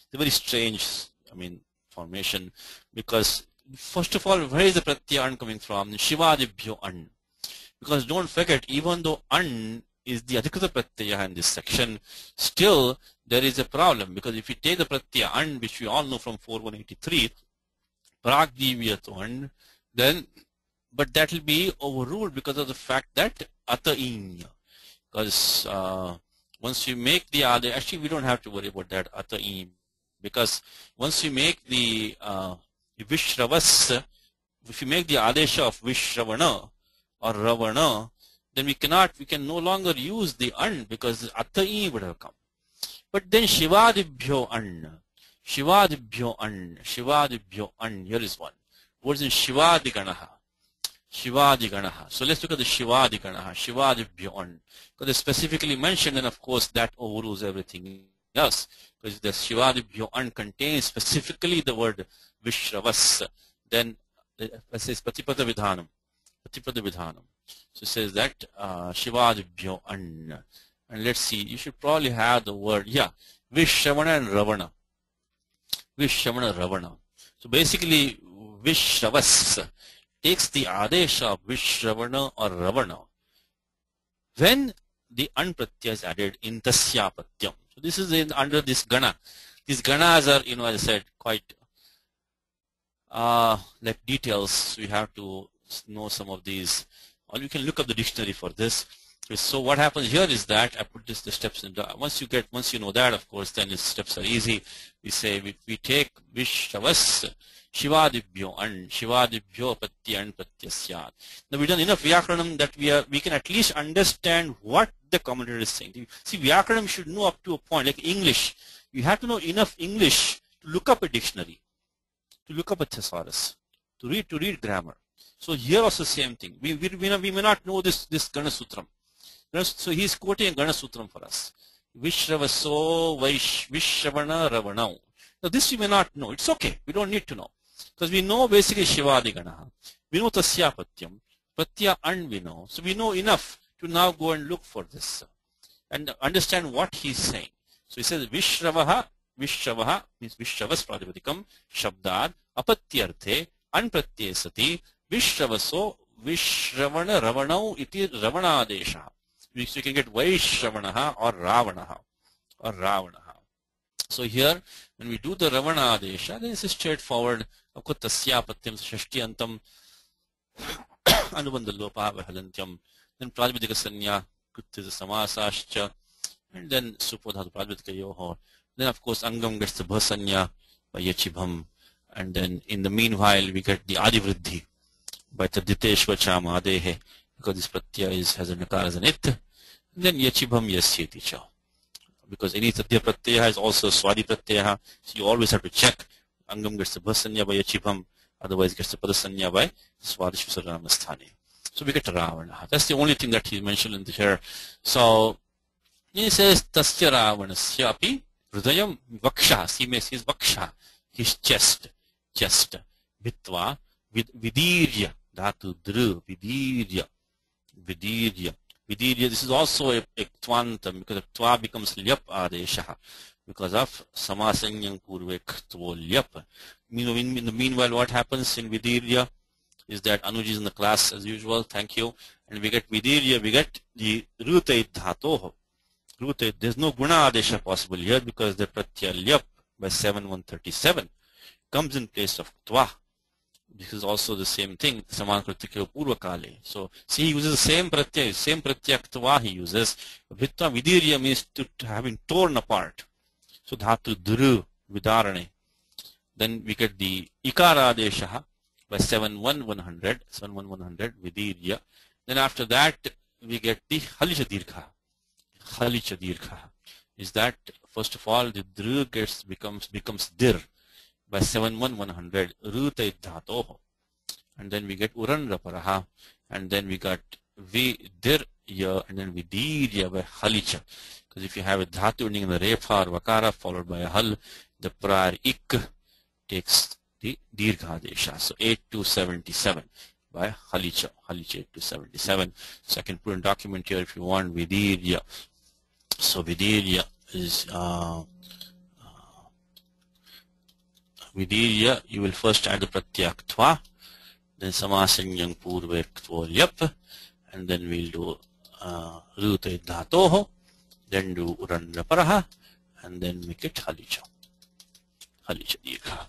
It's a very strange, formation, because first of all, where is the pratyaya an coming from? Shivadibhyo an. Because don't forget, even though an is the adhikata pratyaya in this section, still there is a problem, because if you take the pratyaya an, which we all know from 4183, pragdivyato an, then but that will be overruled because of the fact that atainya. Because once you make the ade, actually we don't have to worry about that atainya, because once you make the Vishravas, if you make the adesha of Vishravana or Ravana, then we can no longer use the an, because the atai would have come. But then Shivadibhyo an, here is one. Words in Shivadiganaha. So let's look at the Shivadiganaha, Shivadibhyo an. Because it's specifically mentioned, and of course that overrules everything else. Because the Shivadibhyo an contains specifically the word Vishravas, then it says Patipada Vidhanam. So it says that Shivadibhyo an. And let's see, you should probably have the word, Vishravana and Ravana. So basically, Vishravas takes the adesha of Vishravana or Ravana when the an pratyaya is added in Tasya Patyam. So this is under this Gana. These Ganas are, as I said, quite like details. So you have to know some of these. Or you can look up the dictionary for this. So what happens here is that I put the steps in. Once you know that, of course, then the steps are easy. We say we take Vishravas Shivadibhyo an, Shivadibhyo Patya an Patyasyat. Now we've done enough Vyakaranam that we can at least understand what the commentator is saying. See, Vyakaranam should know up to a point, like English. You have to know enough English to look up a dictionary, to look up a thesaurus, to read grammar. So here also same thing. We may not know this Gana Sutram. So he's quoting a Gana Sutram for us. Vishravaso Vishravana Ravanau. Now this we may not know. It's okay. We don't need to know. Because we know basically Shivadi Ganaha. We know Tasyapatyam. Pratya and we know. So we know enough to now go and look for this and understand what he's saying. So he says Vishravaha. Vishravaha means Vishravas Pradipadikam Shabdad Apatyarthe Anpratye Sati Vishravaso Vishravana Ravanau iti Ravanadesha. So you can get Vaishravanaha or Ravanaha or Ravanaha. So here when we do the Ravanadesha, then this is straightforward. Tasyapatyam Shashtiyantam Anubandha Lopa Vahalantyam, then Pradipadika Sanya Kutya Samasascha, and then Supodhatu Pradipadika Yoho. Then of course Angam gets the Bhasanya by Yachibham, and then in the meanwhile we get the Adivriddhi by Taditeshva Madehe, because this Pratyaya has a Nakar as an It. And then Yachibham Yasyeti Cha. Because any Tatya Pratyaya has also Swadi Pratyaya, so you always have to check. Angam gets the Bhasanya by Yachibham, otherwise gets the Padasanya by Swadishvasaramasthani. So we get Ravana. That's the only thing that he mentioned in here. So he says Tasya Ravanasya api Hridayam Vaksha. He makes his Vaksha, his chest, Vitva, Vidirya, Dhatu Dru, Vidirya. This is also a Tvantam, because Tva becomes Lyap Adesha because of Samasanyam Purve Ktvo Lyap. In the meanwhile, what happens in Vidirya is that Anuj is in the class as usual. Thank you. And we get Vidirya, we get the Rutait Dhatoho. Rutait, there's no Guna Adesha possible here because the Pratyaya Lyap by 7137 comes in place of Tva. This is also the same thing, Samankritikya Purvakale. So, see, he uses the same Pratyaya Ktva he uses. Vitva Vidirya means to have been torn apart. So, Dhatu Dhuru Vidarane. Then we get the Ikara Adesha by 71100, Vidirya. Then after that, we get the Halicha Dirgha. Is that, first of all, the Dhru becomes Dir by 71100, Rutai Dhatoho. And then we get Uran Raparaha. And then we got Vidirya and then Vidirya by Halicha. Because if you have a Dhatu ending in the Repa or Vakara followed by a Hal, the prior Ik takes the Dirgha Desha. So 8277 by Halicha 8277. So I can put in document here if you want Vidirya. So Vidirya is Vidirya, you will first add the Pratyaya Ktva, then Samasanyam Purve Ktvo Lyap, and then we'll do Rutai Dhatoho, then do Uran Raparaha, and then make it Halicha Dirgha.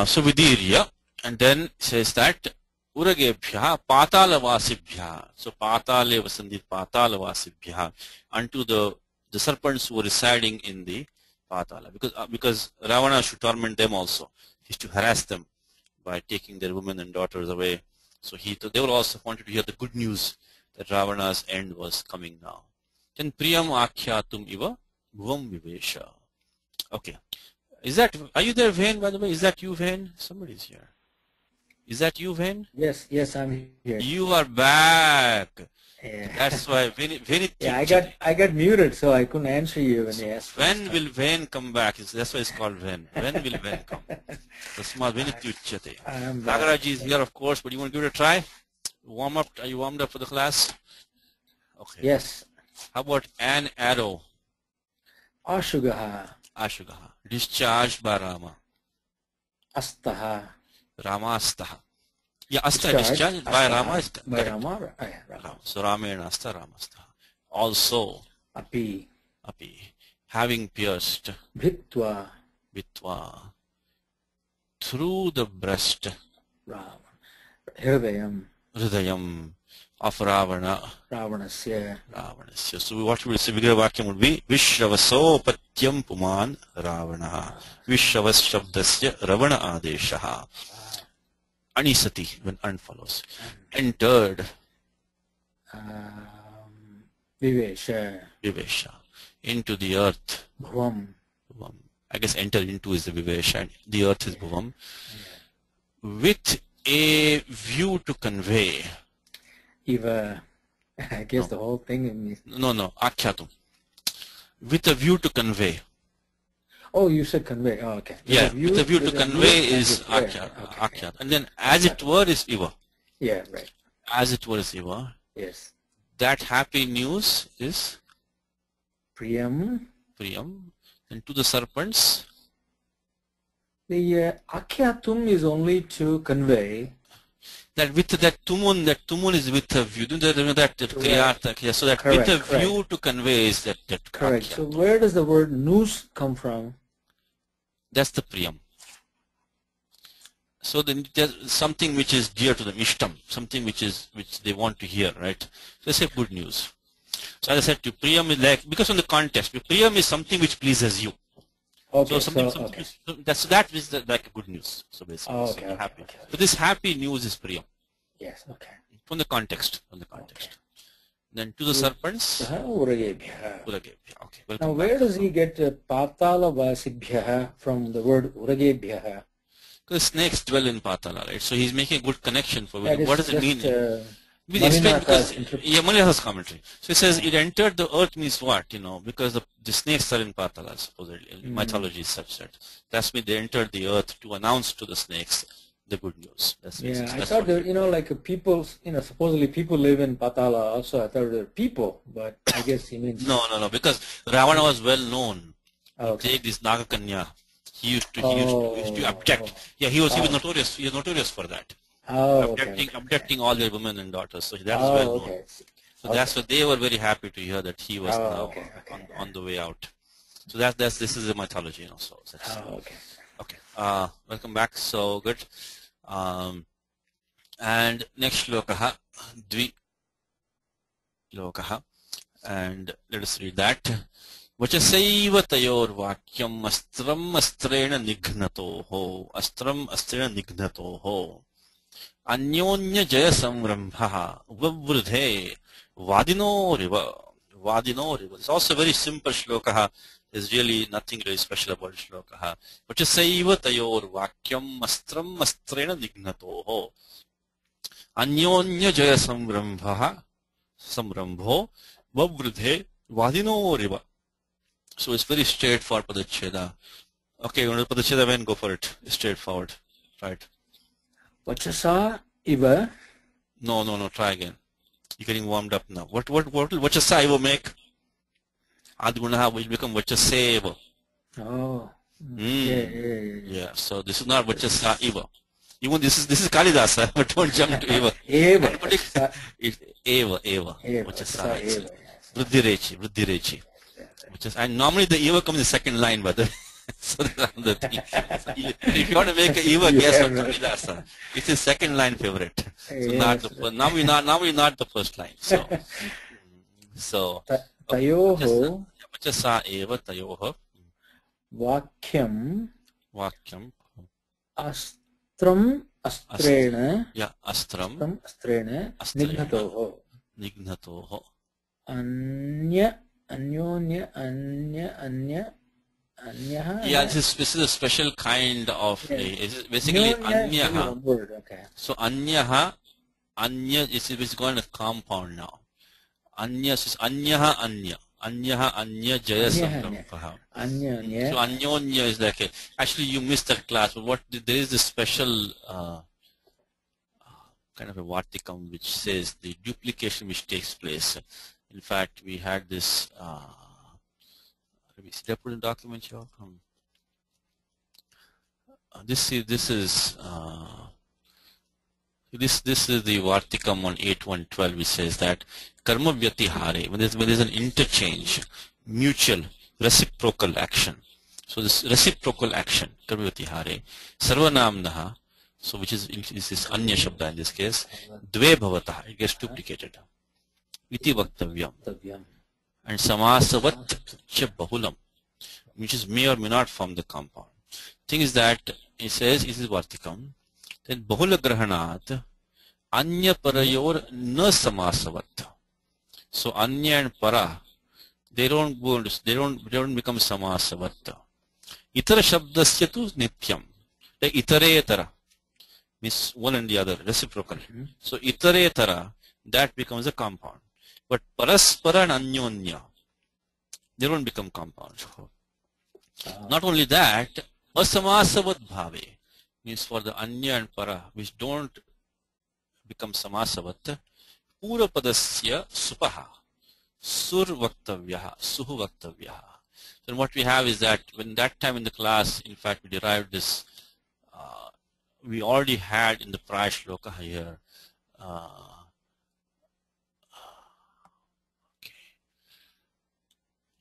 So Vidirya, and then says that Uragebhya Patalavasibhya. So Patale Vasandit Patalavasibhya, unto the serpents who were residing in the Patala. Because Ravana should torment them also. He used to harass them by taking their women and daughters away. So they were also wanted to hear the good news that Ravana's end was coming now. Then Priyam Akyatum Iva Bhuvam Vivesha. Okay. Are you there, Vain, by the way? Is that you, Vain? Somebody's here. Is that you, Vain? Yes, I'm here. You are back. Yeah. That's why very yeah, I got muted, so I couldn't answer you when you asked. When will Vain come back? That's why it's called Vain. When will Vain come? Nagaraji is here, of course, but you want to give it a try? Warm up? Are you warmed up for the class? Okay. Yes. How about an arrow? Ashugaha. Discharged by Rama. Astaha. Ramastaha. Yeah, Asta discharged by Rama. By Rama. So Rama and Asta Ramastaha. Also. Api. Having pierced. Bhitva. Through the breast. Rama. Hridayam. Of Ravana. Ravanasya. So what we will say, Vigraha Vakyam would be Vishravaso Patyam Puman Ravana. Vishravas Shabdasya Ravana Adeshaha. Anisati, when an follows. Entered. Vivesha. Into the earth. Bhuvam. I guess enter into is the Vivesha, and the earth is Bhuvam. With a view to convey. Eva, I guess the whole thing in me. No, Akhyatum. With a view to convey. Oh, you said convey. Oh, okay. Yeah, with a view to convey is okay. akyat. And then as it were is iva. Yeah, right. As it were is iva. Yes. That happy news is Priyam. priyam. And to the serpents, The akyatum is only to convey. that with that tumun is with a view. That kriyartha, so that Correct, with a view to convey is that Correct. akyat. So where does the word noose come from? That's the priyam. So then there's something which is dear to them, ishtam, something which they want to hear, right? So they say good news. So as I said to you, priyam is like, because of the context, priyam is something which pleases you. Okay. So that is like a good news. So basically, okay, happy. okay. So this happy news is priyam. Yes. Okay. From the context. Then to the serpents, Uragebhyaha. uragebhya. Okay. Now, Welcome where back. does he get patala vasibhyaha from the word uragebhyaha? Because snakes dwell in patala, right? So he's making a good connection for That what does it mean? We explain because Manina's commentary. So it says it entered the earth means what? Because the snakes are in patala, supposedly. Mythology is such that. That's mean they entered the earth to announce to the snakes the good news. I thought that, like people, supposedly people live in patala also. I thought they were people, but I guess he means... No, because Ravana was well known. Okay. Take this Nagakanya. He used to object. Yeah, he was notorious. He was notorious for that. Abducting all their women and daughters. So that's well known. So that's what they were very happy to hear that he was now on the way out. So this is a mythology, So that's, okay. Welcome back. So good. And next shlokaha, dvi lokaha, and let us read that. Vachasaiva tayor vakyam astram astrena nignatoho, astram astrena nignatoho, anyonya jaya samrambha, vavridhe, vadinoriva. It's also a very simple shlokaha. There's really nothing really special about shlokaha. Vachasaiva tayor vakyam astram astrena nignatoho, anyonya jaya samrambho, vavridhe, vadinoriva. So it's very straightforward padacheda. Okay, you want to padacheda when? Go for it. It's straightforward. Right. Vachasa iva. No. Try again. You're getting warmed up now. What will vachasa iva make? Adgunaha will become vachaseva. Oh. Yeah. So this is not vachasa iva. Even this is Kalidasa, but don't jump to eva. Eva. Eva. Vachasa. Vruddhirechi. And normally the eva comes in the second line, but so that's the thing. So if you want to make an eva guess on Kalidasa, it's his second line favorite. So not the first. Now we're not the first line. So tayoho vachasa eva tayoho vakyam astrena nignatoho Anya. Yeah, this is a special kind of it's basically anyaha. So anya is going to compound now. Anya is anyaha anya jaya samrambha. So anyonya is like actually you missed that class, but there is this special kind of a vartikam which says the duplication which takes place. In fact, we had this. Did I put in document here? This is the Vartikam on 8.1.12, which says that karma vyatihare, when there's an interchange, mutual, reciprocal action. So this reciprocal action, karma vyatihare, sarvanamnaha, so which is this anya shabda in this case, dve bhavataha, it gets duplicated. Iti vaktavyam. And samasavat cha bahulam, which is may or may not form the compound. Thing is that it says it is vartikam. Then bahula grahanat anya parayor na samasavat. So anya and para they don't become samasavat. Itara shabdasya tu nityam. Like itaretara means one and the other, reciprocal. So itaretara, that becomes a compound. But paraspara and anyonya, they don't become compounds. Not only that, asamasavad bhave means for the anya and para which don't become samasavat, purapadasya supaha, sur vaktavyaha, suhu vaktavyaha. Then what we have is that when that time in the class, in fact, we derived this, we already had in the prior shloka here,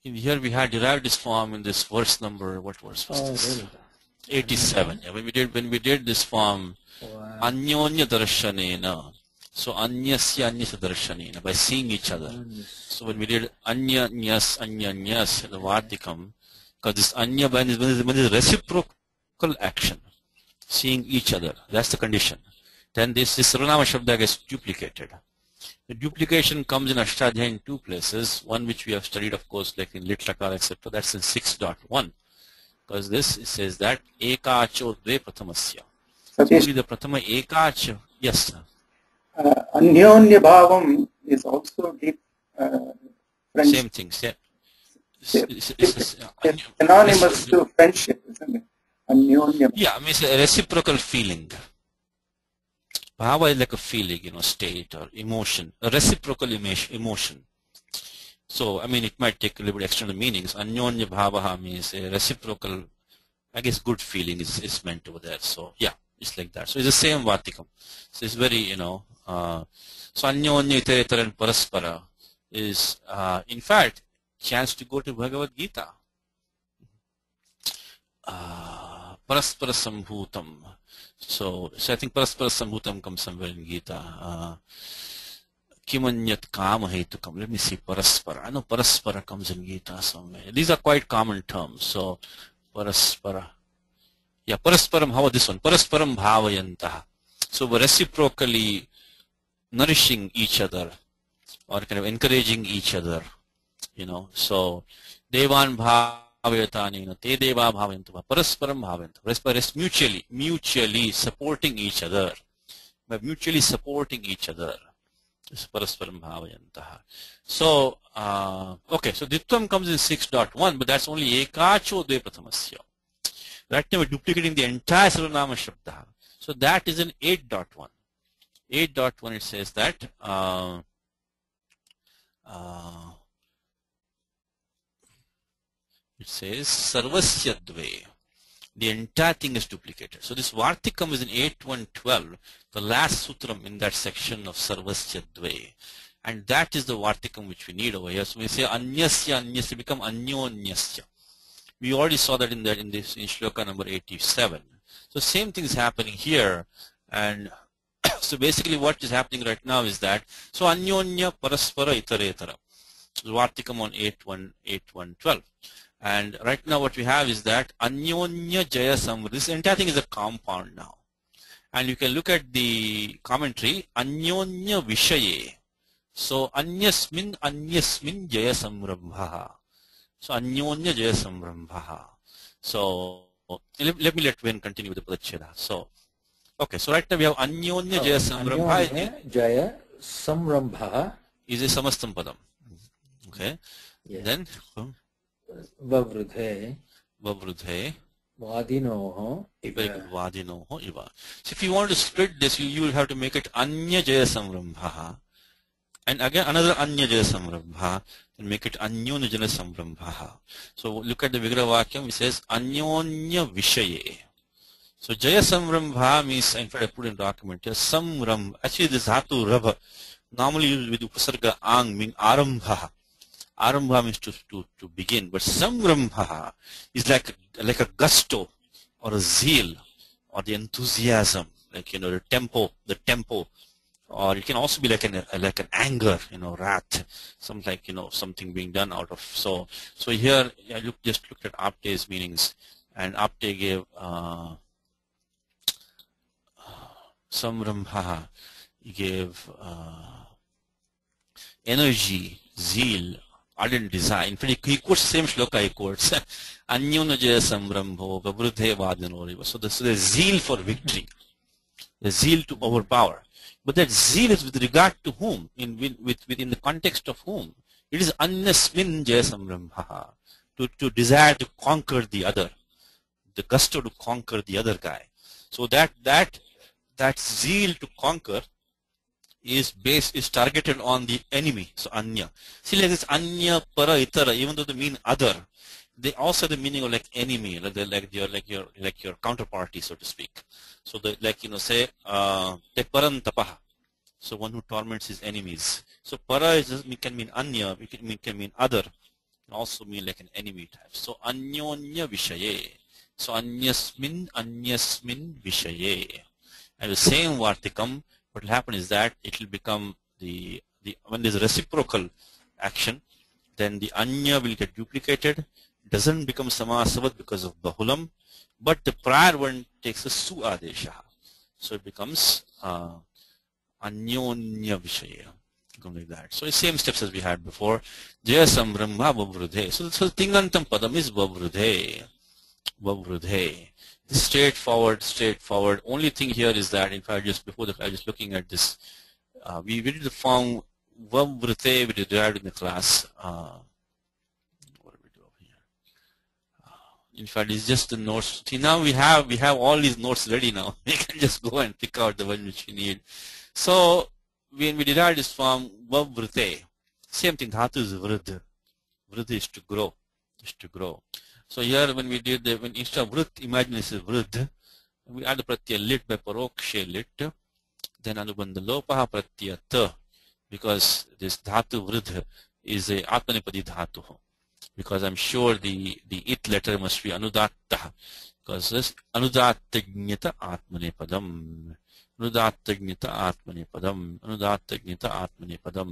in here we had derived this form in this verse number, what verse was this? Really? 87. Yeah, when we did this form, anyonya darshanena. So anyasya anyasya darshanena, by seeing each other. So when we did anya nyas the vartikam, because this anya is reciprocal action, seeing each other. That's the condition. Then this Sarvanama Shabda gets duplicated. The duplication comes in Ashtadhyayi in two places. One which we have studied, of course, like in Litlakar, etc. That's in 6.1. Because this it says that ekacho dve prathamasya. So only the prathama ekacho. Yes, sir. Anyonya bhavam is also deep friendship. Same thing. It's synonymous to friendship, isn't it? Anyonya. Yeah, I mean it's a reciprocal feeling. Bhava is like a feeling, state or emotion, a reciprocal emotion. So, I mean, it might take a little bit external meanings. Anyonya bhavaha means a reciprocal, I guess, good feeling is meant over there. So, yeah, it's like that. So, it's the same Vartikam. So, it's very, so Anyonya iteretara and Paraspara is, in fact, chance to go to Bhagavad Gita. Paraspara Sambhutam. So I think Paraspara Sambhutam comes somewhere in Gita. Kimanyat Kama Hetukam. Let me see Paraspara. I know Paraspara comes in Gita somewhere. These are quite common terms. So Paraspara. Yeah, Parasparam, how about this one? Parasparam Bhavayantaha. So we're reciprocally nourishing each other or kind of encouraging each other. So Devan Bhavayatanina, Te Deva Bhavayantaha, Parasparam Bhavayantaha. Parasparam mutually supporting each other. By mutually supporting each other. Parasparam Bhavayantaha. So, okay, so Ditvam comes in 6.1, but that's only Ekacho Dve Prathamasya. Right now we're duplicating the entire Sarvanama Shabda. So that is in 8.1. 8.1 it says that it says Sarvasya Dve. The entire thing is duplicated. So this Vartikam is in 8.1.12, the last sutram in that section of Sarvasya Dve. And that is the Vartikam which we need over here. So when we say Anyasya, Anyasya become Anyonyasya. We already saw that in shloka number 87. So same thing is happening here. And so basically what is happening right now is that, so Anyonya Paraspara Itaretara. So Vartikam on 8.1.12. And right now what we have is that Anyonya Jaya Samvriddhi. This entire thing is a compound now. And you can look at the commentary, Anyonya Vishaye. So Anyasmin Jaya Samrambhaha. So Anyonya Jaya Samrambhaha. So let me let Ven continue with the Padacheda. So okay, so right now we have Anyonya Jaya Samrambhaha. Anyonya Jaya Samrambhaha is a Samastam Padam. Okay. Yes. Then Vavrudhe Vadinoho Iva. Vadinoho Iva. So if you want to split this, you will have to make it Anya Jaya Samrambhaha. And again another Anya Jaya Samrambhaha and make it Anyonya Jaya Samrambhaha. So look at the Vigraha Vakyam, it says Anyonya Vishaye. So Jaya Samrambhaha means, in fact I put in document here, Samram. Actually this Dhatu Rabha normally used with Upasarga Ang meaning Arambhaha. Arambha means to begin, but Samrambha is like a gusto or a zeal or the enthusiasm, like the tempo, or it can also be like an anger, wrath, something like something being done out of. So here I just looked at Apte's meanings, and Apte gave Samrambha, he gave energy, zeal, ardent desire. In fact, he quotes the same shloka he quotes. Anyona Jaya Samrambho, Vavrudhe Vadinoriva. So there's zeal for victory, the zeal to overpower. But that zeal is with regard to whom? Within the context of whom? It is Anyasmin Jaya Samrambha. to desire to conquer the other, the gusto to conquer the other guy. So that zeal to conquer is targeted on the enemy. So anya. See, like this anya, para, itara, even though they mean other, they also have the meaning of like enemy, like your counterparty, so to speak. So the, like, you know, say te parantapaha. So one who torments his enemies. So para can mean anya, can mean other, can also mean like an enemy type. So anyonya vishaye. So anyasmin vishaye. And the same vartikam, what will happen is that it will become the when there's a reciprocal action, then the anya will get duplicated. Doesn't become samasavat because of bahulam, but the prior one takes a su adesha. So it becomes anyonya vishaya. Like that. So the same steps as we had before. Jayasam brahma bavrudhe. So tingantam padam is bavrudhe. Bavrudhe. Straightforward. Only thing here is that, in fact, just before I was just looking at this, we did the form vavrute, we derived in the class. What do we do over here? In fact, it's just the notes. See, now we have all these notes ready now. We can just go and pick out the one which we need. So when we derived this form vavrute, same thing. Dhatu is vrud. Vrud is to grow. So here when we did when instead of vrut, imagine this is vrud, we add the pratyaya lit by parokshe lit, then anubandha lopaha pratyaya ta, because this dhatu vrud is a atmanipadi dhatu, because I'm sure the it letter must be anudatta, because this anudattagnyata atmanepadam,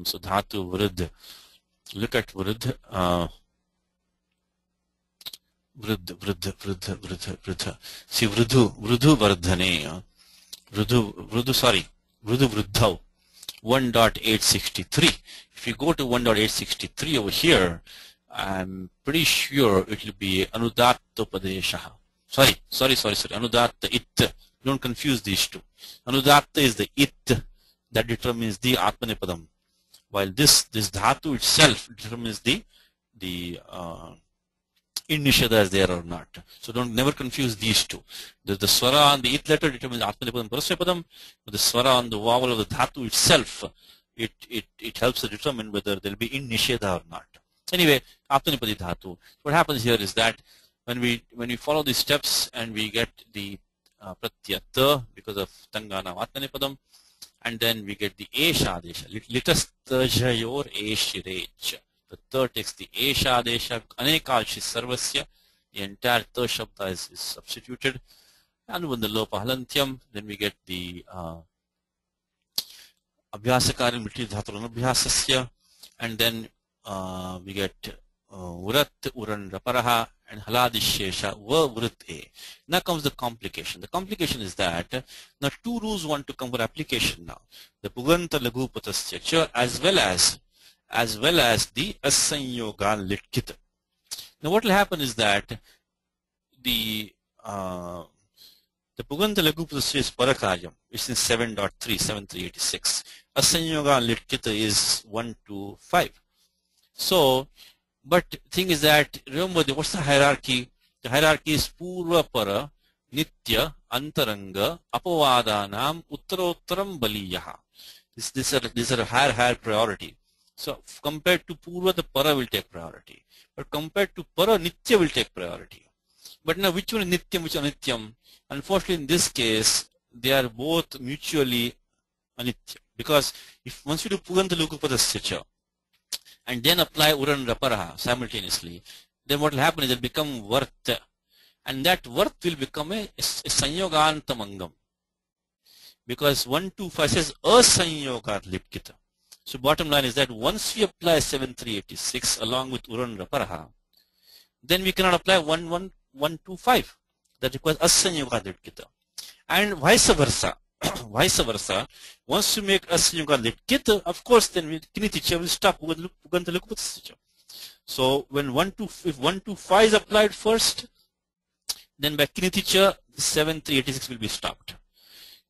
so dhatu vrud. Look at vrud. Vruddha. See, vruddhu vardhane. Vruddhu vruddhau. 1.863. If you go to 1.863 over here, I'm pretty sure it will be anudatta padeshaha. Sorry. Anudatta it. Don't confuse these two. Anudatta is the it that determines the atmanepadam, while this dhatu itself determines the in nishada is there or not. So never confuse these two. The swara on the it letter determines atmanipadam parasyapadam, but the swara on the vowel of the dhatu itself, it helps to determine whether there will be in nisheda or not. Anyway, atmanipadi dhatu. What happens here is that when we follow these steps and we get the pratyata because of tangana atmanipadam, and then we get the esha adesha. Litastajhayor eshirech. The third takes the esha adesha, anekalshi sarvasya, the entire third shabda is substituted. And when the lopa halantyam, then we get the abhyasakarim military dhatu anabhyasasya, and then we get urat, uran raparaha, and haladishesha va vrute. Now comes the complication. The complication is that now two rules want to come for application now. The puganta laghupatasya cha as well as the asanyoga litkita. Now what will happen is that the puganta laghupatasya is parakaryam, which is 7.3, 7386. Asanyoga litkita is 1 to 5. So, but thing is that, remember, what's the hierarchy? The hierarchy is Purva Para, Nitya, Antaranga, Apavadanam, Uttarottaram Baliyaha. These are higher priority. So, compared to Purva, the Para will take priority. But compared to Para, Nitya will take priority. But now, which one is Nityam, which is Anityam? Unfortunately, in this case, they are both mutually Anitya. Because if once you do Puganta Lukupadasya, and then apply Uran Raparaha simultaneously, then what will happen is it will become Varth, and that Varth will become a Sanyogantamangam. Because 1, 2, 5 says Asanyogat Litkita. So bottom line is that once we apply 7386 along with Uran Raparaha, then we cannot apply 1, 1, 1, 2, 5. That requires Asanyogat Litkita. And vice versa. Once you make Asanyoga litkita, of course, then Kiniticha will stop. So when if 1 to 5 is applied first, then by Kiniticha, 7386 will be stopped.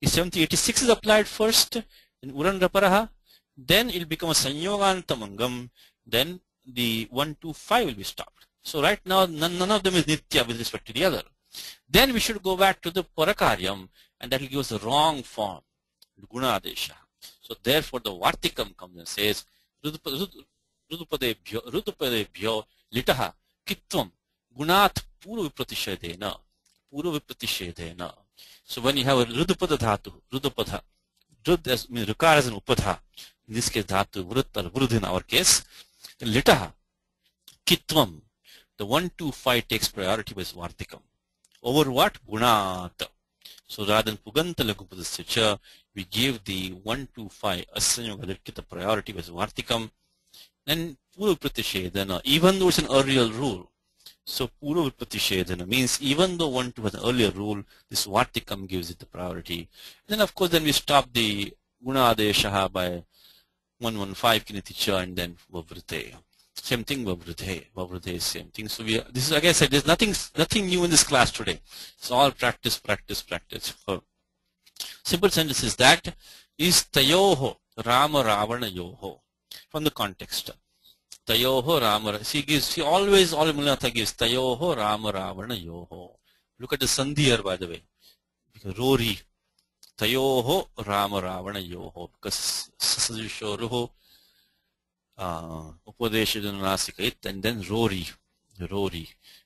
If 7386 is applied first in Uran Raparaha, then it will become a Sanyogantamangam, then the 1 to 5 will be stopped. So right now, none of them is nitya with respect to the other. Then we should go back to the parakaryam, and that will give us the wrong form, gunadesha. So therefore, the vartikam comes and says, rudupadebhyo litaha kitvam gunat purva vipratishdena. So when you have a rudupada dhatu, rudupada, rud means rukar as an upadha, in this case dhatu, vrut or vrud in our case, then litaha, kitvam, the 1, 2, 5 takes priority by vartikam. Over what? Gunat. So rather than puganta lagupadasya, we give the 1, 2, 5 asanyogadakkita priority by vartikam. Then purva vipratishdena, even though it's an earlier rule. So purva vipratishdena means even though 1, 2 has an earlier rule, this vartikam gives it the priority. And then of course then we stop the gunadesha by 1, 1, 5 kiniticha and then vavrite. Same thing, vavrite is same thing. So this is, like I said, there's nothing new in this class today. It's all practice. So simple sentence is that is tayoho rama ravana yoho. From the context, tayoho rama. She always Mulata gives tayoho rama ravana yoho. Look at the sandhi here, by the way. Because rori tayoho rama ravana yoho, because sasajushoruho upadeshadanasika, and then rori,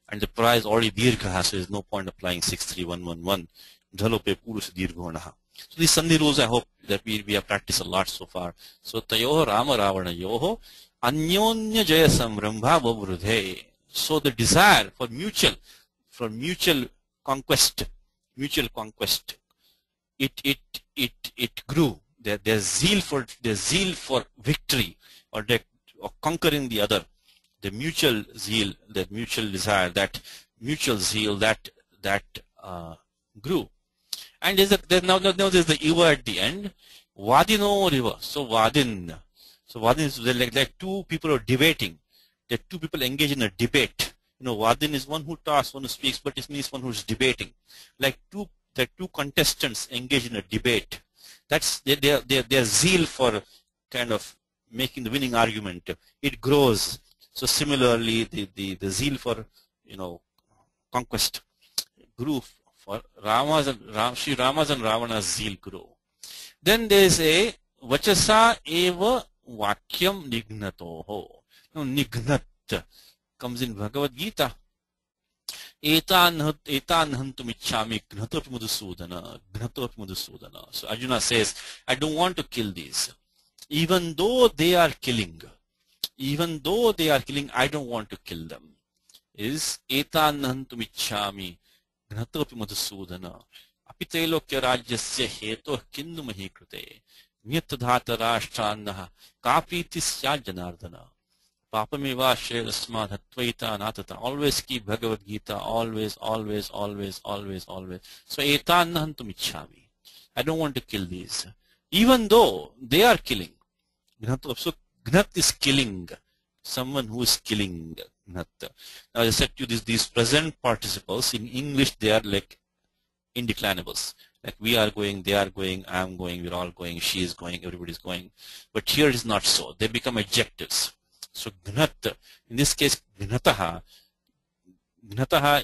and the pra is already dirgha, so there's no point applying 63111. Dhalope purus dirghanaha. So these sandhi rules, I hope that we have practiced a lot so far. So tayoho rama ravana yoho anyonya jaya samrambha vavrudhe. So the desire for mutual conquest, it grew. Their zeal for victory or conquering the other, the mutual zeal, that mutual desire, that mutual zeal that grew. And now there's the iva at the end. Vadino river. So vadin is like two people are debating. There are two people engaged in a debate. Vadin is one who talks, one who speaks, but it means one who's debating. Like two contestants engaged in a debate. That's their zeal for kind of making the winning argument. It grows. So similarly, the zeal for conquest grew. For Sri Rama's and Ravana's zeal grew. Then there is a vachasa eva vakyam nignatoho. Nignat comes in Bhagavad Gita. Etan hantum ichchami gnatopi madhusudana. So Arjuna says, I don't want to kill these. Even though they are killing, I don't want to kill them. Is etan hantum ichchami gnatopi madhusudana. Apitailokya rajyasya heto kindu mahikrute. Nyatadhata rashtrannah kapriti sya janardana. Papameva shrelasma dhatvaita natata. Always keep Bhagavad Gita. Always. So etan hantum ichchami. I don't want to kill these. Even though they are killing. So gnat is killing. Someone who is killing. Gnat. Now I said to you, these present participles in English, they are like indeclinables. Like we are going, they are going, I am going, we're all going, she is going, everybody is going. But here it is not so. They become adjectives. So gnat, in this case gnataha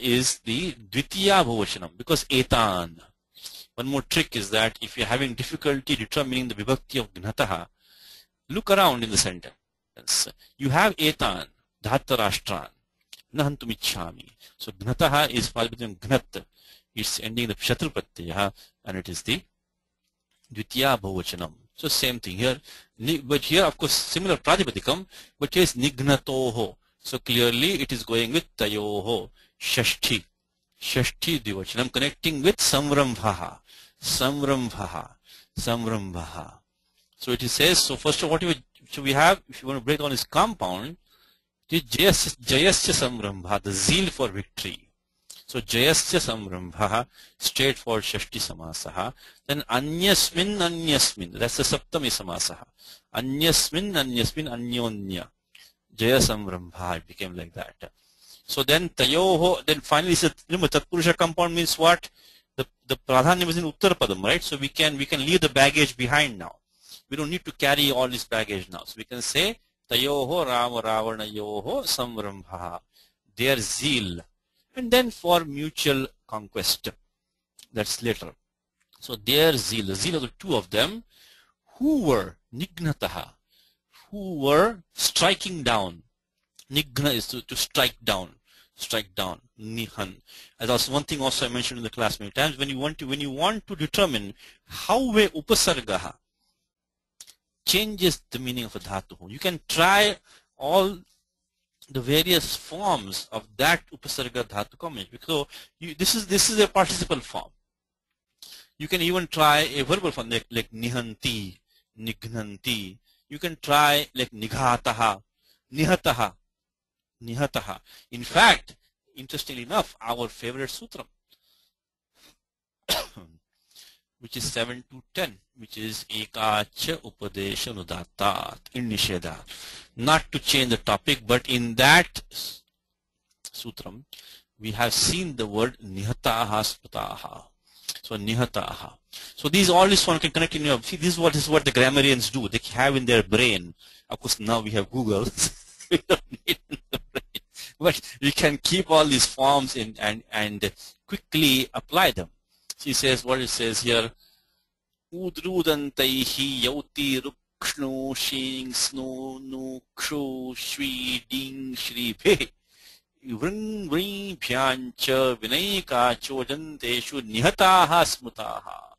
is the dvitiya bhavachanam, because etan. One more trick is that if you're having difficulty determining the vibhakti of gnataha, look around in the sentence. You have etan, dhata rashtran, nahantum ichchami. So gnataha is between gnat. It's ending the shatru pratyaya, and it is the dvitiya bhavachanam. So same thing here, but here of course similar pratipadikam, but here is nignatoho. So clearly it is going with tayoho, shashti divachanam, connecting with samrambhaha. So it says, so first of all, so we have, if you want to break down this compound, it is jayasya samrambha, the zeal for victory. So jayasya samrambha, straightforward shashti samasaha. Then anyasmin, that's the saptami samasaha. Anyasmin anyonya. Jaya samrambha, it became like that. So then tayoho, then finally remember tatpurusha compound means what? The pradhanya was in uttarapadam, right? So we can leave the baggage behind now. We don't need to carry all this baggage now. So we can say tayoho rama ravana yoho samrambha their zeal, and then for mutual conquest. That's later. So their zeal, the zeal of the two of them, who were nignataha, who were striking down. Nigna is to strike down, nihan. As also one thing also I mentioned in the class many times, when you want to determine how a upasargaha changes the meaning of a dhatu, you can try all the various forms of that upasarga dhatu combination. So this is a participle form. You can even try a verbal form like nihanti, nignanti. You can try like nighataha, nihataha, nihataha. In fact, interestingly enough, our favorite sutra, which is 7 to 10, which is ekacha upadesha nudatat in nisheda. Not to change the topic, but in that sutram, we have seen the word nihataha spataha. So nihataha. So all this one can connect in your. See, this is what the grammarians do. They have in their brain. Of course, now we have Google. We don't need the brain, but we can keep all these forms in and quickly apply them. She says what it says here. Udrudantaihi yauti rukshno shing sno nu kshu shri ding shri bhe. Vring vring phyancha vinayika chodanteshu nihataha smutaha.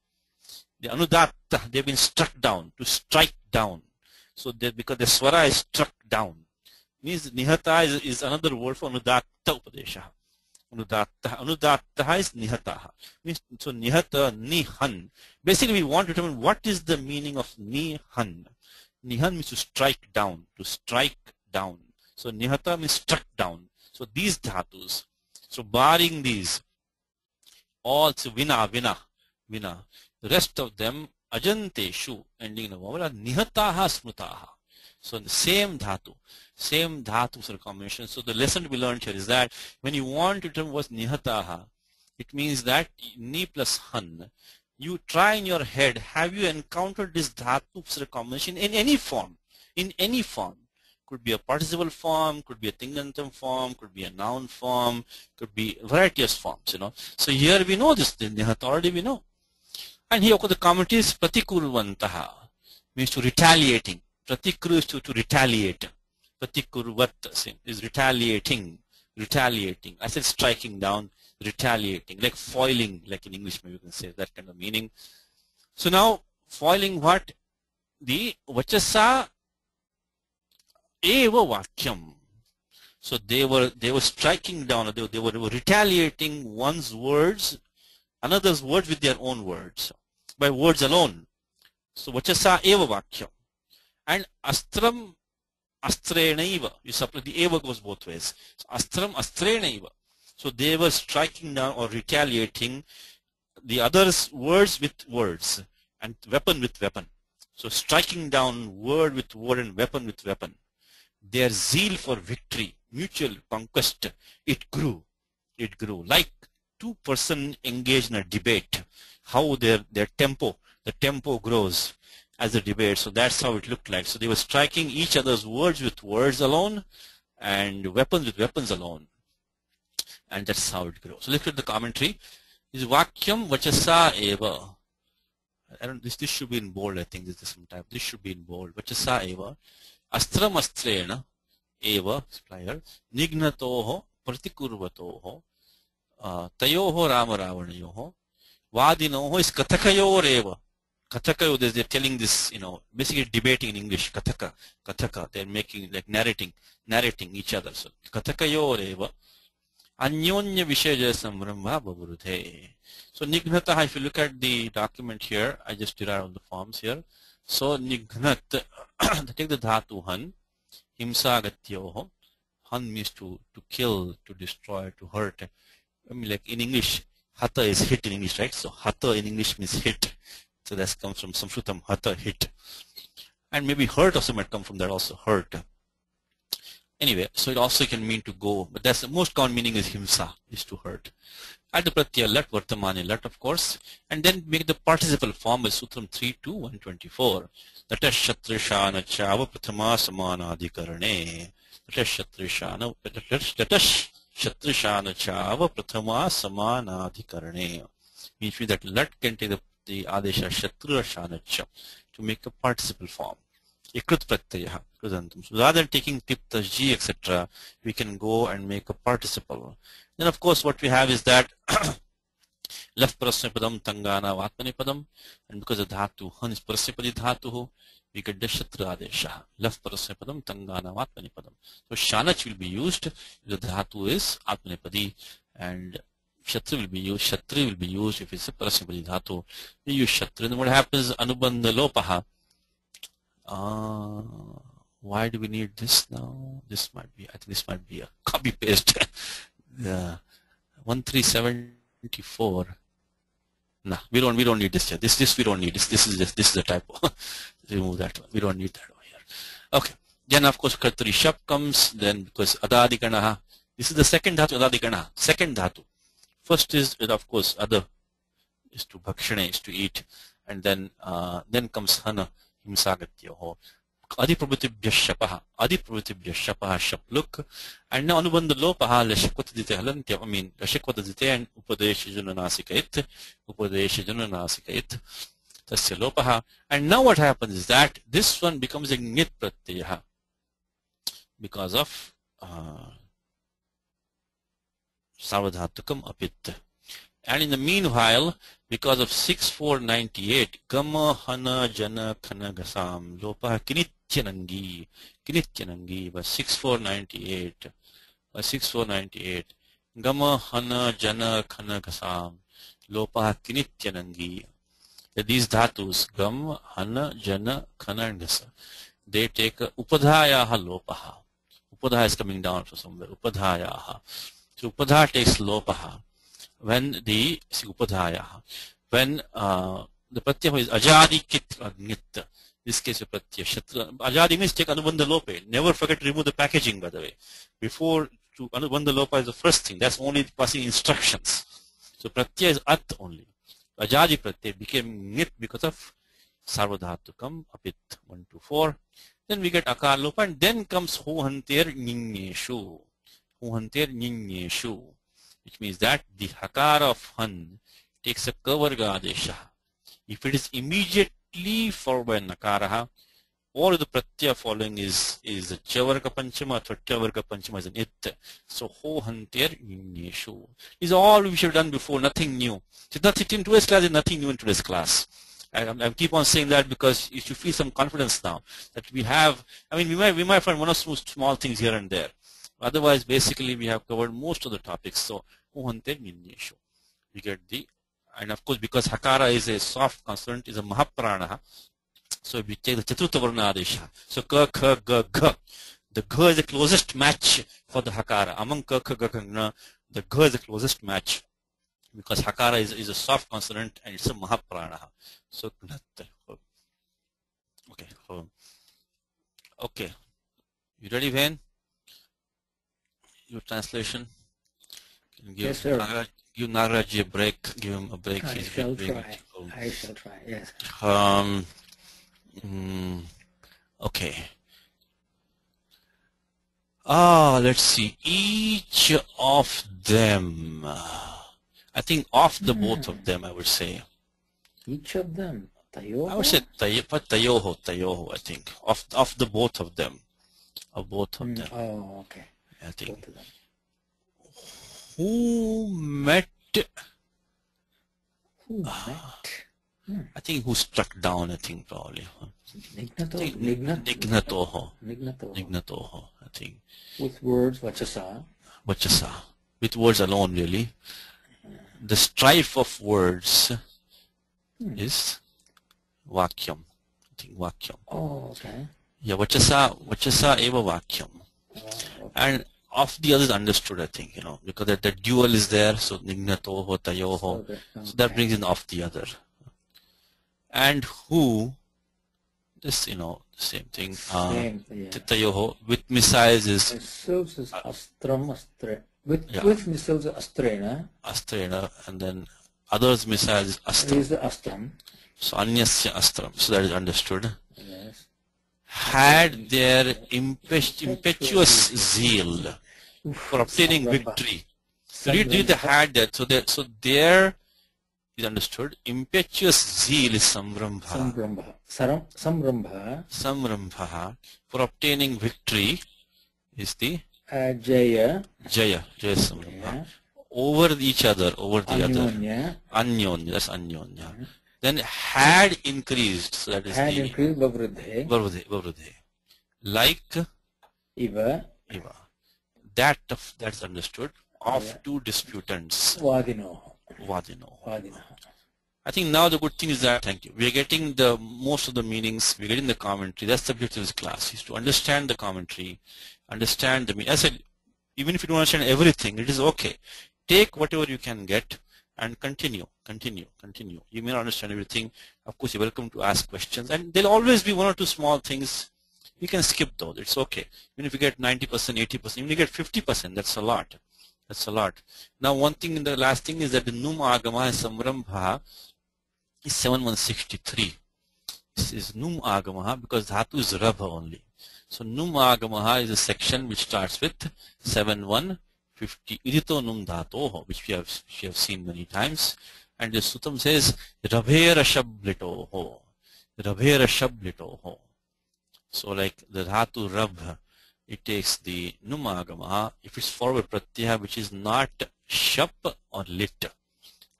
The anudatta, they've been struck down, to strike down. So because the swara is struck down. Means nihata is another word for anudatta upadesha. Anudatta is nihataha. Means so nihata, nihan. Basically we want to determine what is the meaning of nihan. Nihan means to strike down, So nihata means struck down. So these dhatus, so barring these, all so vina. The rest of them, ajanteshu, ending in a vowel, are nihataha smutaha. So the same dhatu sort of combination. So the lesson to be learned here is that when you want to determine what's nihataha, it means that ni plus han. You try in your head, have you encountered this dhatu sort of combination in any form? In any form. Could be a participle form, could be a tingantam form, could be a noun form, could be various forms, So here we know this, nihata already we know. And here the commentary is pratikurvantaha, means to retaliating. Pratikuru is to retaliate. Pratikurvat is retaliating. I said striking down, retaliating, like foiling, like in English maybe you can say that kind of meaning. So now foiling what? The vachasa eva vakyam. So they were striking down, they were retaliating one's words, another's words with their own words, by words alone. So vachasa eva vakyam. And astram astrenaiva. You supply the eva goes both ways. So astram astrenaiva. So they were striking down or retaliating the other's words with words and weapon with weapon. So striking down word with word and weapon with weapon. Their zeal for victory, mutual conquest, it grew. Like two persons engaged in a debate. How their tempo, the tempo grows as a debate. So that's how it looked like. So they were striking each other's words with words alone and weapons with weapons alone. And that's how it grows. So look at the commentary. Is vakyam vachasa eva. This should be in bold, I think. This should be in bold. Vachasa eva. Astram astrena eva, supplier. Nignatoho pratikurvatoho. Tayoho rama ravanayoho. Vadinoho is kathakayor eva. Kathaka, they're telling this, basically debating in English. Kathaka, they're making, like narrating each other. So, kathakayor eva. Anyonya vishaya sambrahma baburuthe. So, nignataha, if you look at the document here, I just derived all the forms here. So, nignat, take the dhatu han, himsa gatyoho. Han means to kill, to destroy, to hurt. I mean, like in English, hata is hit in English, right? So, hata in English means hit. So that comes from Samskritam, hata, hit. And maybe hurt also might come from that also, hurt. Anyway, so it also can mean to go, but that's the most common meaning is himsa, is to hurt. Add the pratyaya lat, vartamani lat, of course, and then make the participle form as Sutram 3.2.124. Latash shatrishana chava prathama samana adhikarane. Latash Shatrishana Ava Prathama Samanadhikarane. Means that lat can take the adesha Shatrishana to make a participle form. Ikrit pratyaya. So rather than taking tip, tasji, etc., we can go and make a participle. Then of course what we have is that left prasnapadam tangana vatmanipadam, and because the dhatu han is prasnapadi dhatu, we get the shatra adesha. Left prasnapadam tangana vatmanipadam. So shanach will be used if the dhatu is atmanipadi, and shatra will be used. Shatri will be used if it's a prasnapadi dhatu. We use shatra. Then what happens? Anubandha lopaha. Why do we need this now? This might be, I think this might be a copy paste. 1374. Nah, we don't need this here. This we don't need. This is a typo. Remove that one. We don't need that over here. Okay. Then of course Kartari Shap comes. Then because Adadikanaha. This is the second dhatu, Adadikanaha. Second dhatu. First is of course Ada is to bhakshane, is to eat, and then comes Hana. Himsagatyoho. Adiprabhutibhya shapaha. Adiprabhutibhya shapaha shapluk. And now Anubandha lopaha lashakwatadite halantya. I mean lashakwatadite and upadesha jananasikait. Upadesha jananasikait. Tasya lopaha. And now what happens is that this one becomes a nit pratyaha because of sarvadhatukam apit. And in the meanwhile, because of 6498, Gama Hana Jana Khana Gasam Lopa Kinityanangi by 6498 Gama Hana Jana Khana Gasam Lopa Kinityanangi. These dhatus Gam Hana Jana Khana and Gasa, they take Upadhayaha Lopaha. Upadhaya is coming down from somewhere. Upadhayaha. So Upadha takes Lopaha. When the upadhaya, when the pratyaya is ajadi kit agnit, this case of pratyaya shatra. Ajadi means take anubandha lope. Never forget to remove the packaging, by the way. Before to anubandha lopa is the first thing. That's only passing instructions. So pratyaya is at only. Ajadi pratyaya became nit because of sarvadhatukam apit 1 to 4. Then we get akar lopa, and then comes hohanter nyingyeshu. Hohanter nyingyeshu. Which means that the hakara of han takes a kavarga adesha. If it is immediately followed by nakaraha, all of the pratyaya following is a chavarga panchama, or chavarga panchama is an it. So ho hanter nyeshu. These are all we should have done before, nothing new. In today's class is nothing new in today's class. I keep on saying that because you should feel some confidence now that we have. I mean, we might find one or two small things here and there. Otherwise, basically, we have covered most of the topics. So, we get the, and of course, because hakara is a soft consonant, is a mahaprana. So, we take the chaturtha varna adesha. So, ka, kha, ga, gha. The gha is the closest match for the hakara. Among ka, kha, ga, gha, the gha is the closest match because hakara is a soft consonant and it's a mahaprana. So, okay. You ready, Van? Your translation? Can you give, yes, sir. Give Nagaraj a break. Give him a break. I shall try. Yes. Okay. Let's see. Each of them. I think of the both of them, I would say. Each of them. Tayoho? I would say tayoho, I think. Of the both of them. Of both of them. Oh, okay. I think. Who met? I think who struck down, I think probably. Nignatoho, I think. With words, vachasa. With words alone, really. The strife of words is vakyam. I think vakyam. Oh, okay. Yeah, vachasa eva vakyam. Okay. And of the others understood, I think, because that the dual is there, so nignatoho, tayoho. Okay. So that brings in of the other. And who, this, the same thing. Tayoho, with missiles is. Missiles is astram, astre. With missiles is astrena. Astrena, and then others missiles is astram. Is the astram. So anyasya astram. So that is understood. Yes. Had their impetuous zeal. for obtaining victory. Read the had that. So there is understood. Impetuous zeal is samrambha. Samrambha. For obtaining victory is the Jaya samrambha. Over each other, over the Anyonya. other. Anyonya, that's anyonya. Then had increased, so that is had the increased Vavrudhe. Like Iva. That's understood. Of two disputants. Vadino. I think now the good thing is that, thank you, we are getting the most of the meanings, we're getting the commentary. That's the objective of this class, is to understand the commentary, understand the meaning. As I said, even if you don't understand everything, it is okay. Take whatever you can get and continue. You may not understand everything. Of course, you're welcome to ask questions. And there'll always be one or two small things. You can skip those. It's okay. Even if you get 90%, 80%, even if you get 50%, that's a lot. Now, one thing in the last thing is that the Num Agama and Samrambha is 7163. This is Num Agama because Dhatu is Rabha only. So Num Agama is a section which starts with 7150. Idito Num Dhatoho, which we have seen many times. And the Sutam says Rabhera Shablitoho. So like the Dhatu Rab, it takes the Num Agama if it's forward pratyaya which is not shap or lit.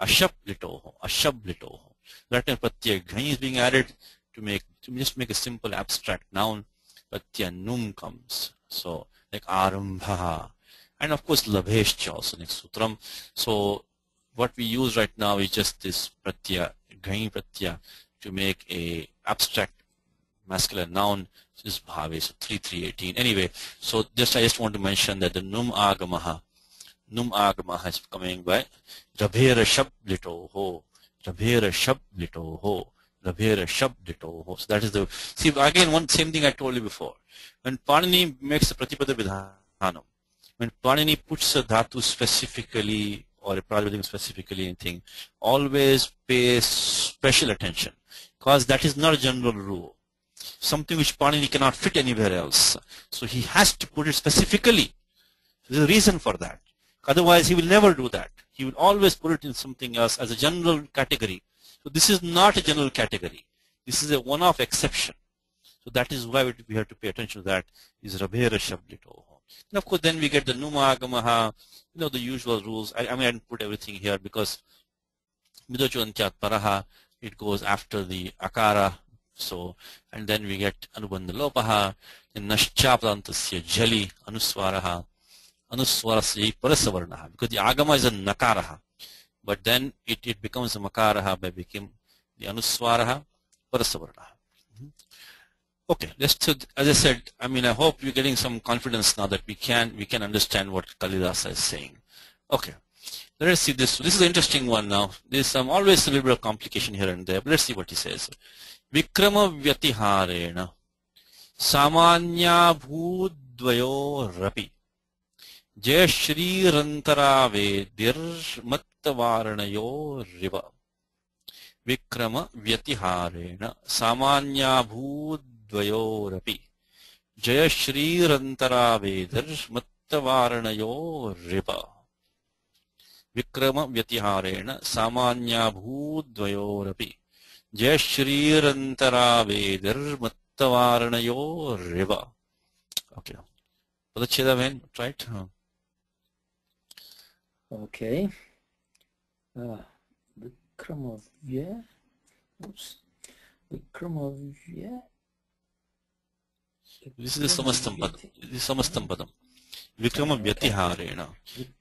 Ashablitoho. That time pratyaya ghani is being added to just make a simple abstract noun. Pratyaya num comes. So like arambha. And of course labheshcha also next sutram. So what we use right now is just this pratyaya, ghani pratyaya, to make a abstract masculine noun. This is bhave, so 3318. Anyway, so I just want to mention that the Num Agamaha is coming by Rabhera Shablitoho. So that is the, see again one same thing I told you before. When Panini makes a Pratipada Vidhanam, when Panini puts a dhatu specifically or a Pratipadam specifically anything, always pay special attention because that is not a general rule. Something which Panini cannot fit anywhere else. So he has to put it specifically. There's a reason for that. Otherwise he will never do that. He will always put it in something else as a general category. So this is not a general category. This is a one-off exception. So that is why we have to pay attention to that. Is Rabhera Shablitoho. And of course then we get the Numa Agamaha, the usual rules. I mean I didn't put everything here because Midocho Antyat Paraha, it goes after the Akara. So, and then we get Anubandha Lopaha, then Naschaplantasya Jali, Anuswaraha, Anuswarasya Parasavarnaha, because the Agama is a Nakaraha, but then it becomes a Makaraha by becoming the Anuswaraha, Parasavarnaha. Okay, as I said, I mean, I hope you're getting some confidence now that we can understand what Kalidasa is saying. Okay, let us see this. This is an interesting one now. There's always a little bit of complication here and there, but let's see what he says. Vikrama Vyatiharena Samanya Bhudvayo Rapi Jay Shri Rantarave Dir Mattavaranayo Riva Vikrama Vyatiharena Samanya Bhudvayo Rapi Jay Shri Rantarave Dir Mattavaranayo Riva Vikrama Vyatiharena Samanya Bhudvayo Rapi Jay Shri Rantaravedir Mattavaranayo Riva. Okay. Padacheda when, right? Okay. Vikramovya. Oops. Vikramovya. This is the Samastampadam. Vikrama Vyatiharena.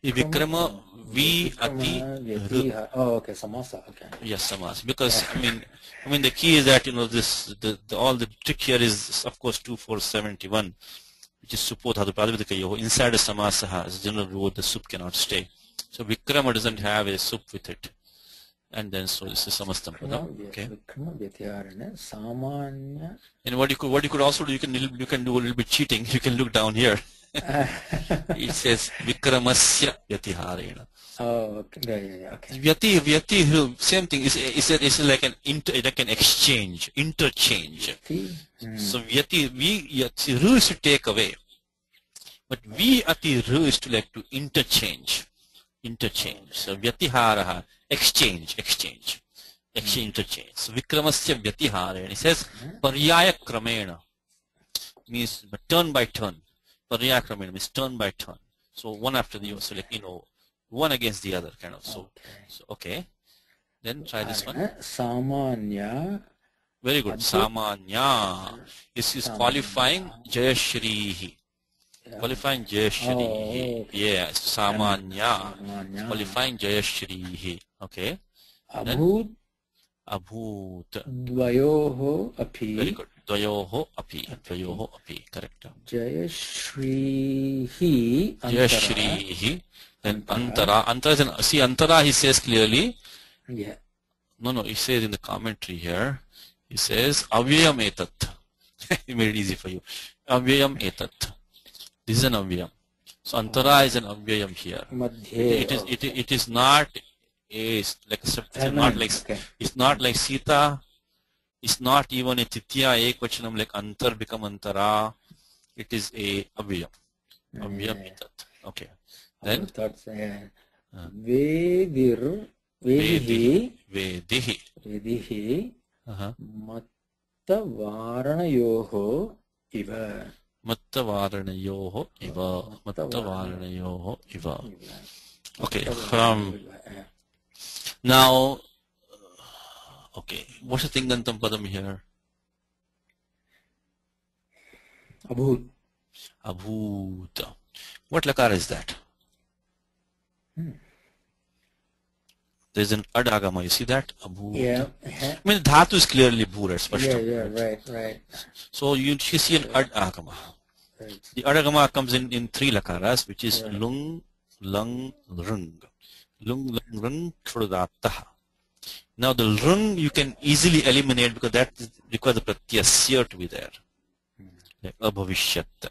Vikrama Ati. Oh, okay, Samasa. Okay. Yes, Samasa. Because I mean the key is that all the trick here is of course 2471, which is Suppo Dhatu Pratipadika Yoho. Inside a Samasa as a general rule the sup cannot stay. So Vikrama doesn't have a sup with it. And then so this is Samastampadam. Okay. Vikrama Vyatiharena Samanya. And what you could also do, you can do a little bit cheating. You can look down here. It says Vikramasya Vyatiharena. Oh, okay. Yeah, okay. Vyati, same thing. It's like an interchange. So Vyati, we rules to take away. But vi ati ru is to like to interchange. So vyatiharaha, exchange, interchange. So vikramasya vyatihare, and he says paryaya kramena means turn by turn. Paryaya kramena means turn by turn. So one after the other, so like one against the other kind of. So okay. Then try this one. Samanya. Very good. Samanya. This is qualifying Jayashrihi. Qualifying Jayashrihi. Yes, Samanya. Qualifying Jayashrihi. Okay. Abhut. Dvayoho api. Very good. Dvayoho api. Correct. Jayashrihi. Then Antara. Antara he says clearly. Yeah. No, he says in the commentary here. He says avyayam etat. He made it easy for you. Avyayam etat. This is an avyayam. So antara is an avyayam here. It is not it's not like Sita. It's not even a titya ekvachanam like antar become antara. It is a avyayam. Avyayam etat. Okay. Then Vedihi. Mattavaranayoho iva. Okay. Now, okay. What's the Tingantam Padam here? Abhut. What lakara is that? There's an adagama. You see that? Abhut. Yeah. I mean, dhatu is clearly bhur. Right. So you see an adagama. Right. The adagama comes in three lakaras, which is lung, lung, rung. Lung, lung, rung, krudattaha. Now the rung you can easily eliminate because that requires the pratyasya to be there. Like abhavishyat.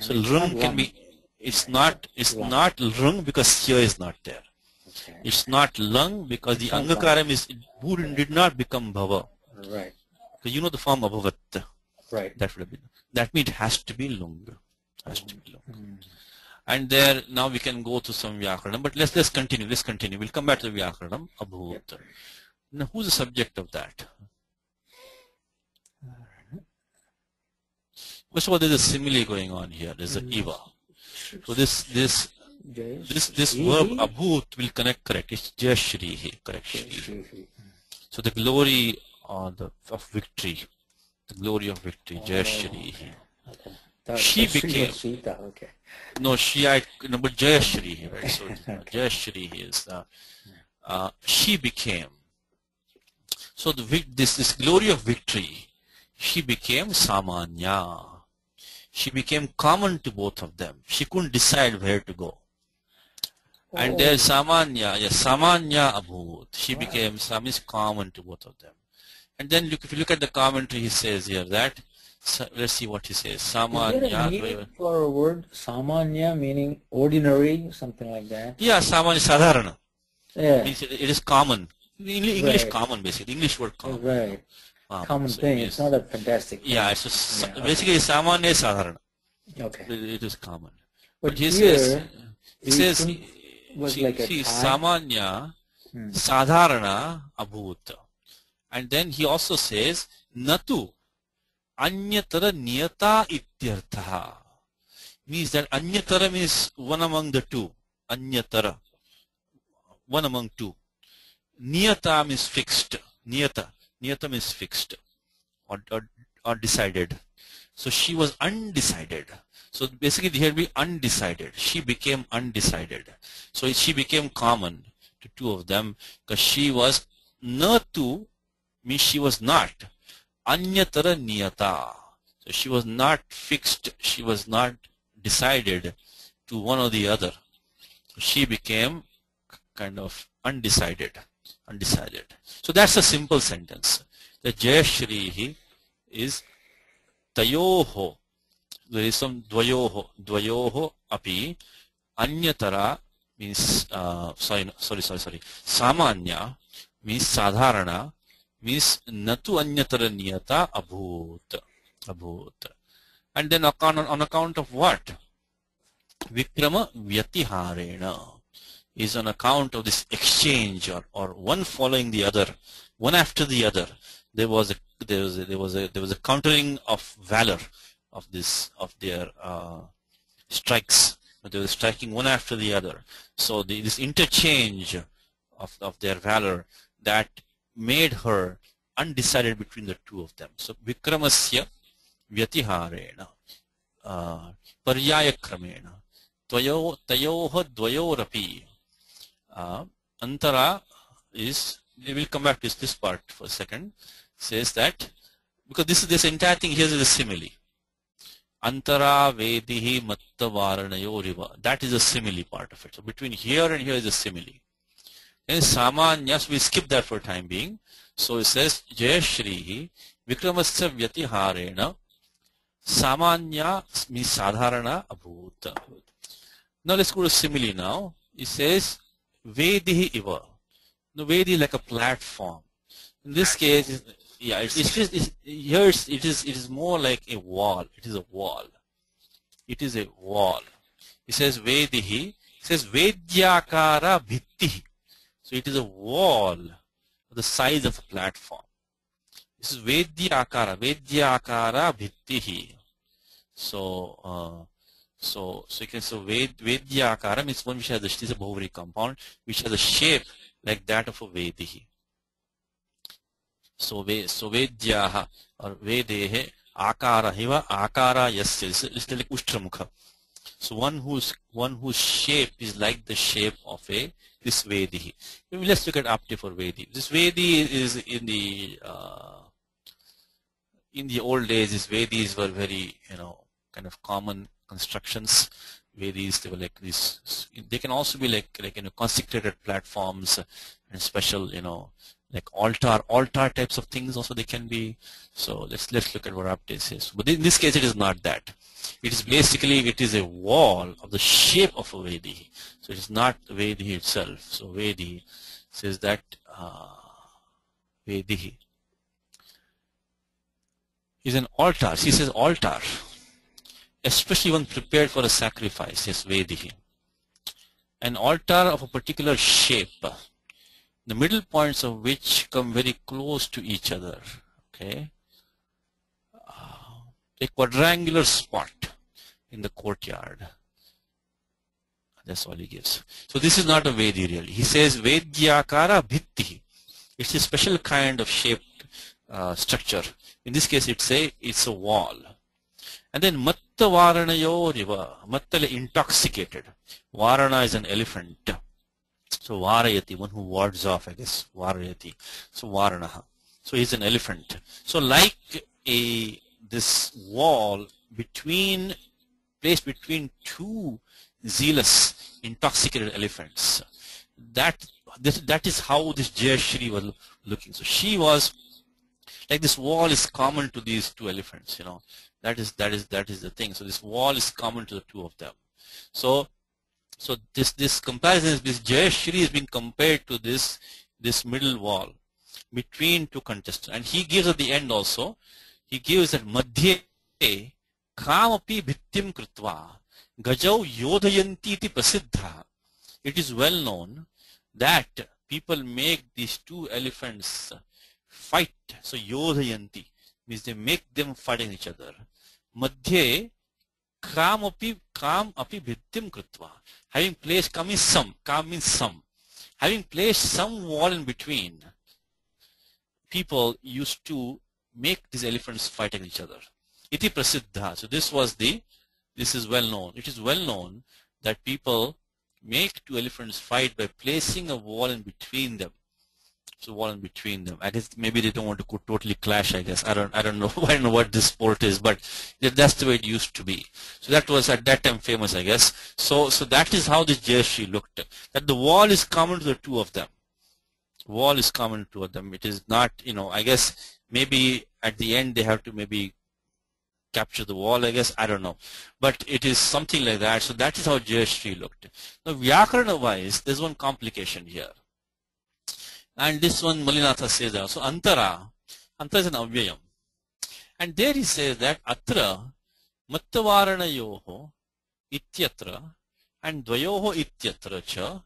So rung can be, it's not rung because sya is not there. Okay. It's not lung because the angakaram is, bhur did not become bhava. Right. Because you know the form abhavat. Right. That would have been. That means it has to be lung. And there, now we can go to some vyakaranam, but let's continue. We'll come back to the vyakaranam, abhut. Yep. Now, who's the subject of that? First of all, there's a simile going on here. There's an iva. So this verb abhut will connect correct. It's jayashrihi, correct. So the glory of victory, jayashrihi. She became. No, but Jayashri, right? So Jayashri is she became. So this glory of victory, she became Samanya. She became common to both of them. She couldn't decide where to go. And there's Samanya, Samanya Abhut. She became common to both of them. And then if you look at the commentary, he says here that. So let's see what he says. Samanya. Is there a meaning for a word? Samanya meaning ordinary, something like that? Yeah, Samanya Sadharana. Yeah. It is common. English common basically. English word common. Right. Common thing. It's not a fantastic thing. Yeah, it's just basically Samanya Sadharana. Okay. It is common. But he here, says Samanya Sadharana Abhut. And then he also says Natu Anyatara niyata ityartha. Means that anyatara means one among the two. Anyatara. One among two. Niyata means fixed. Niyata means fixed. Or decided. So she was undecided. So basically here be undecided. She became undecided. So she became common to two of them because she was natu means she was not. Anyatara niyata. So she was not fixed, she was not decided to one or the other. She became kind of undecided. So that's a simple sentence. The Jayashrihi is tayoho. There is some dvayoho api. Anyatara means, sorry. Samanya means sadharana. Means natu anyatara niyata abhut. And then on account of what? Vikrama Vyatiharena is on account of this exchange or one following the other, one after the other. There was a countering of valor of their strikes. They were striking one after the other. So this interchange of their valor that made her undecided between the two of them. So Vikramasya Vyatiharena Paryayakramena Tayoha Dvayorapi Antara is, we will come back to this part for a second, says that, because this entire thing here is a simile. Antara Vedihi Matta Varanayoriva. That is a simile part of it. So between here and here is a simile. And Samanyas, we skip that for time being. So it says Jayashrihi Vikramasya Vyatiharena Samanya means Sadharana Abhuta. Now let's go to simile now. It says Vedihi Iva. The Vedi is like a platform. In this case, yeah, it is more like a wall. It is a wall. It is a wall. It says Vedihi. It says Vedyakara Bhitti. So it is a wall of the size of a platform. This is Vedyakara Bhittihi. So you can say Vedyakara means one which has this is a Bhuvri compound which has a shape like that of a Vedihi. So Vedyaha or Vedehe Akara Hiva Akara Yasya. This is like Ushtramukha. So one whose shape is like the shape of this Vedihi. Let's look at Apti for Vedi. This Vedi is in the old days. These Vedis were very kind of common constructions. Vedis, they were like this. They can also be like consecrated platforms and special like altar types of things also they can be. So let's look at what Apti says. But in this case, it is not that. It is basically a wall of the shape of a Vedihi. So it is not the Vedihi itself. So Vedihi says that Vedihi is an altar. She says altar, especially when prepared for a sacrifice. Yes, Vedihi. An altar of a particular shape, the middle points of which come very close to each other. Okay, a quadrangular spot in the courtyard. That's all he gives. So this is not a Vedi really. He says Vedyakara Bhitti. It's a special kind of shaped structure. In this case, it's a wall. And then Matta Varanayo Riva. Matta intoxicated. Varana is an elephant. So Varayati, one who wards off, I guess. Varayati. So Varanaha. So he's an elephant. So like this wall placed between two zealous, intoxicated elephants. That is how this Jayashri was looking. So she was like, this wall is common to these two elephants. That is the thing. So this wall is common to the two of them. So this comparison, this Jayashri is being compared to this middle wall between two contestants. And he gives at the end also, he gives that Madhye Kamapi Bhittim Krutva Gajau Yodhayanti iti Prasiddha. It is well known that people make these two elephants fight. So Yodhayanti means they make them fighting each other. Madhye Kam api Bhittim Krutva. Having placed, Kam means some. Having placed some wall in between, people used to make these elephants fighting each other. Iti Prasiddha. So this is well known. It is well known that people make two elephants fight by placing a wall in between them. So wall in between them. I guess maybe they don't want to totally clash. I guess I don't know. I don't know what this sport is, but that's the way it used to be. So that was at that time famous, I guess. So that is how this Jayashri looked. That the wall is common to the two of them. Wall is common to them. It is not. I guess maybe at the end they have to maybe capture the wall, I guess. I don't know. But it is something like that. So that is how Jayashri looked. Now, Vyakarana wise, there's one complication here. And this one Malinatha says that. So Antara is an Avyayam. And there he says that Atra Mattavaranayoho ityatra and dvayoho ityatra cha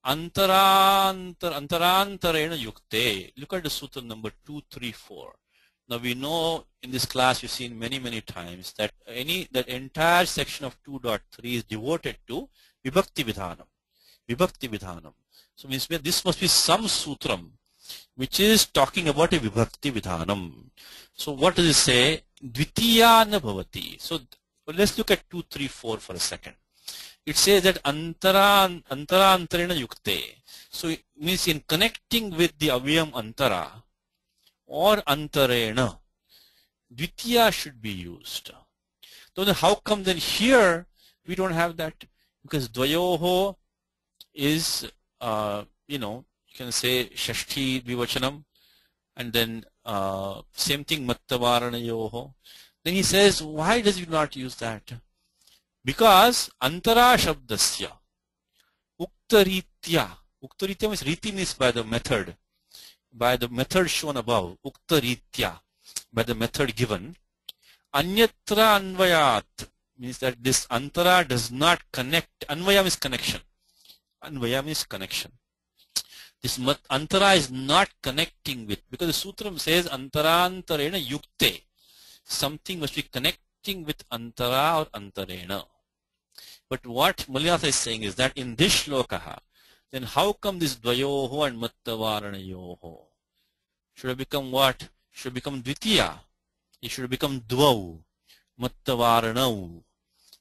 antarantarena yukte. Look at the sutra number 234. Now we know in this class you've seen many times that that entire section of 2.3 is devoted to vibhakti vidhanam. Vibhakti vidhanam. So means this must be some sutram which is talking about a vibhakti vidhanam. So what does it say? Dvitiya na bhavati. So let's look at 234 for a second. It says that antarantarena yukte. So it means in connecting with the avyam antara or antarena, dvitiya should be used. So then how come then here we don't have that? Because dvayoho is, you can say shashti vivachanam, and then same thing mattavaranayoho. Then he says, why does he not use that? Because antara shabdasya uktaritya. Uktaritya means riti means by the method shown above. Uktaritya, by the method given. Anyatra anvayat means that this antara does not connect. Anvaya means connection. Anvaya means connection. This antara is not connecting with, because the sutram says antarantarena yukte. Something must be connecting with antara or antarena. But what Malyatha is saying is that in this shloka, then how come this dvayoho and mattavaranayoho should have become what? Should have become dvitiya. It should have become dvau, mattavaranau.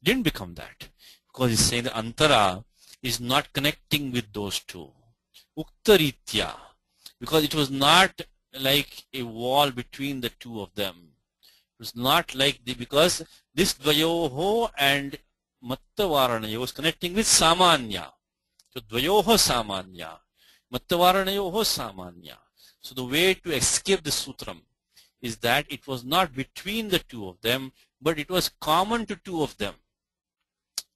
Didn't become that. Because he's saying the antara is not connecting with those two. Uktaritya. Because it was not like a wall between the two of them. It was not like because this dvayoho and mattavaranayo was connecting with samanya. So dvayoho samanya, mattavaranayoho samanya. So the way to escape the sutram is that it was not between the two of them, but it was common to two of them.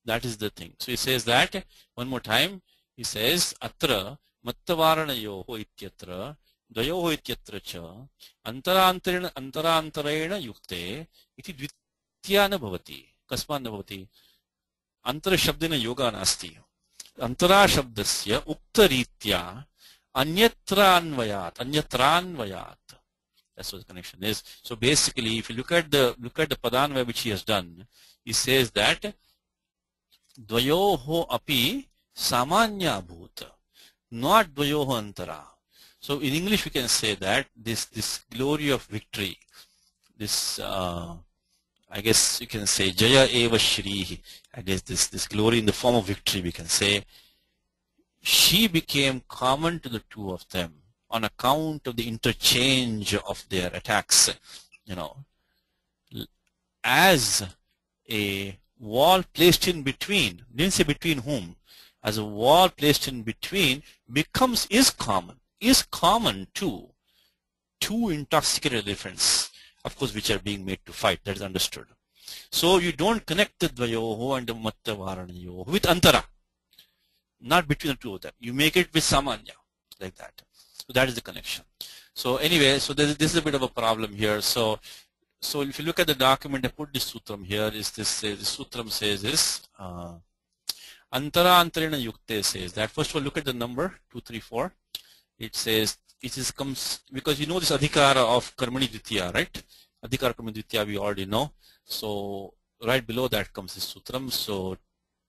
That is the thing. So he says that one more time. He says atra mattavaranayoho ityatra dvayoho ityatra cha antarantarena yukte iti dvitya na bhavati. Kasman na bhavati. Antara shabdena yoga nasti. Antara shabdasya uktaritya anyatranvayat. That's what the connection is. So basically, if you look at the padanvaya which he has done, he says that dvayoho api samanya bhuta, not dvayoho antara. So in English we can say that this glory of victory, this I guess you can say Jaya Eva Shri, I guess this glory in the form of victory, we can say, she became common to the two of them on account of the interchange of their attacks, as a wall placed in between, didn't say between whom, as a wall placed in between is common to two intoxicated elephants, of course, which are being made to fight. That is understood. So you don't connect the dvayoho and the mattavaranayoho with antara, not between the two of them. You make it with samanya, like that. So that is the connection. So anyway, so this is a bit of a problem here. So if you look at the document, I put this sutram here. The sutram says this. Antara antarena yukte says that. First of all, look at the number 234. It says comes because you know this adhikara of karmani dvitiya, right? Adhikara karmani dvitiya we already know. So right below that comes this sutram. So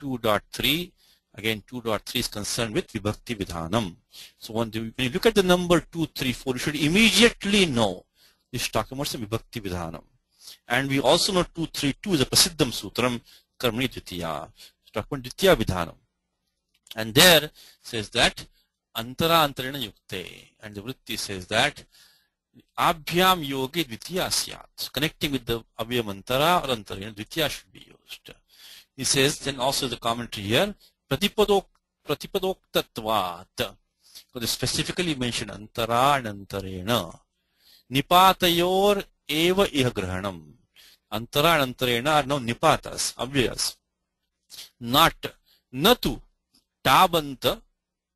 2.3, again 2.3 is concerned with vibhakti vidhanam. So when you look at the number 234, you should immediately know this is talking about some vibhakti vidhanam. And we also know 232 is a prasiddham sutram karmani dvitiya. It's talking about dvitiya vidhanam. And there says that antara antarena yukte, and the vritti says that abhyam yogi dvitiya syat. So connecting with the avyam antara or antarena, dvitiya should be used. He says, then also the commentary here, pratipadoktatvat, because they specifically mentioned antara and antarena. Nipatayor eva ihagrahanam. Antara and antarena are now nipatas, avyas. Not natu tabanta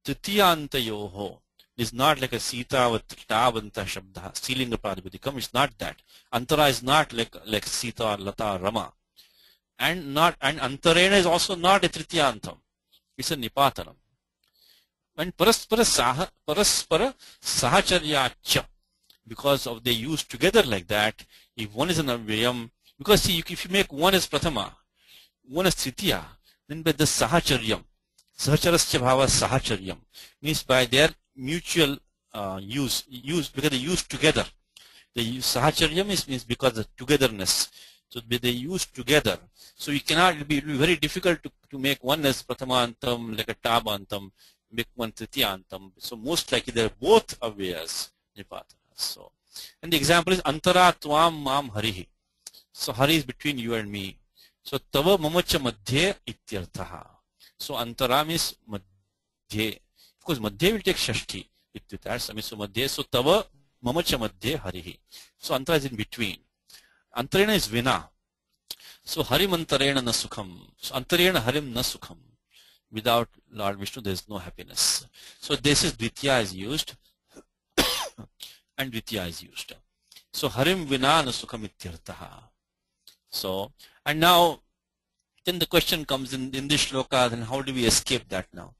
titiyantayoho. Is not like a sita with tabanta shabda, stilinga pradipadikam. It's not that. Antara is not like sita, lata, rama. and antarena is also not a trityantam. It's a nipatanam. And paraspara sahacharyacha, because of they used together like that. If one is an avyayam, because see, if you make one as prathama, one as tritiya, then by the sahacharyam, sahacharasya bhava sahacharyam, means by their mutual use because they use together. The sahacharyam means because of togetherness. So they use together. So you cannot, it will be very difficult to make one as prathamantam, like a tabantam, make one trityantam. So most likely they're both avyayas, nipatanas. So, and the example is antara tvam mam harihi. So hari is between you and me. So tava mamacha madhye ityarthaha. So antara means madhye. Of course, madhye will take shashti. So madhye. So tava mamacha madhye harihi. So antara is in between. Antarena is vina. So harim antarena na sukham. So antarena harim na sukham. Without Lord Vishnu, there is no happiness. So this is dvitiya is used, and dvitiya is used. So harim vina na sukham ityartaha. So, and now, then the question comes in this shloka, then how do we escape that now?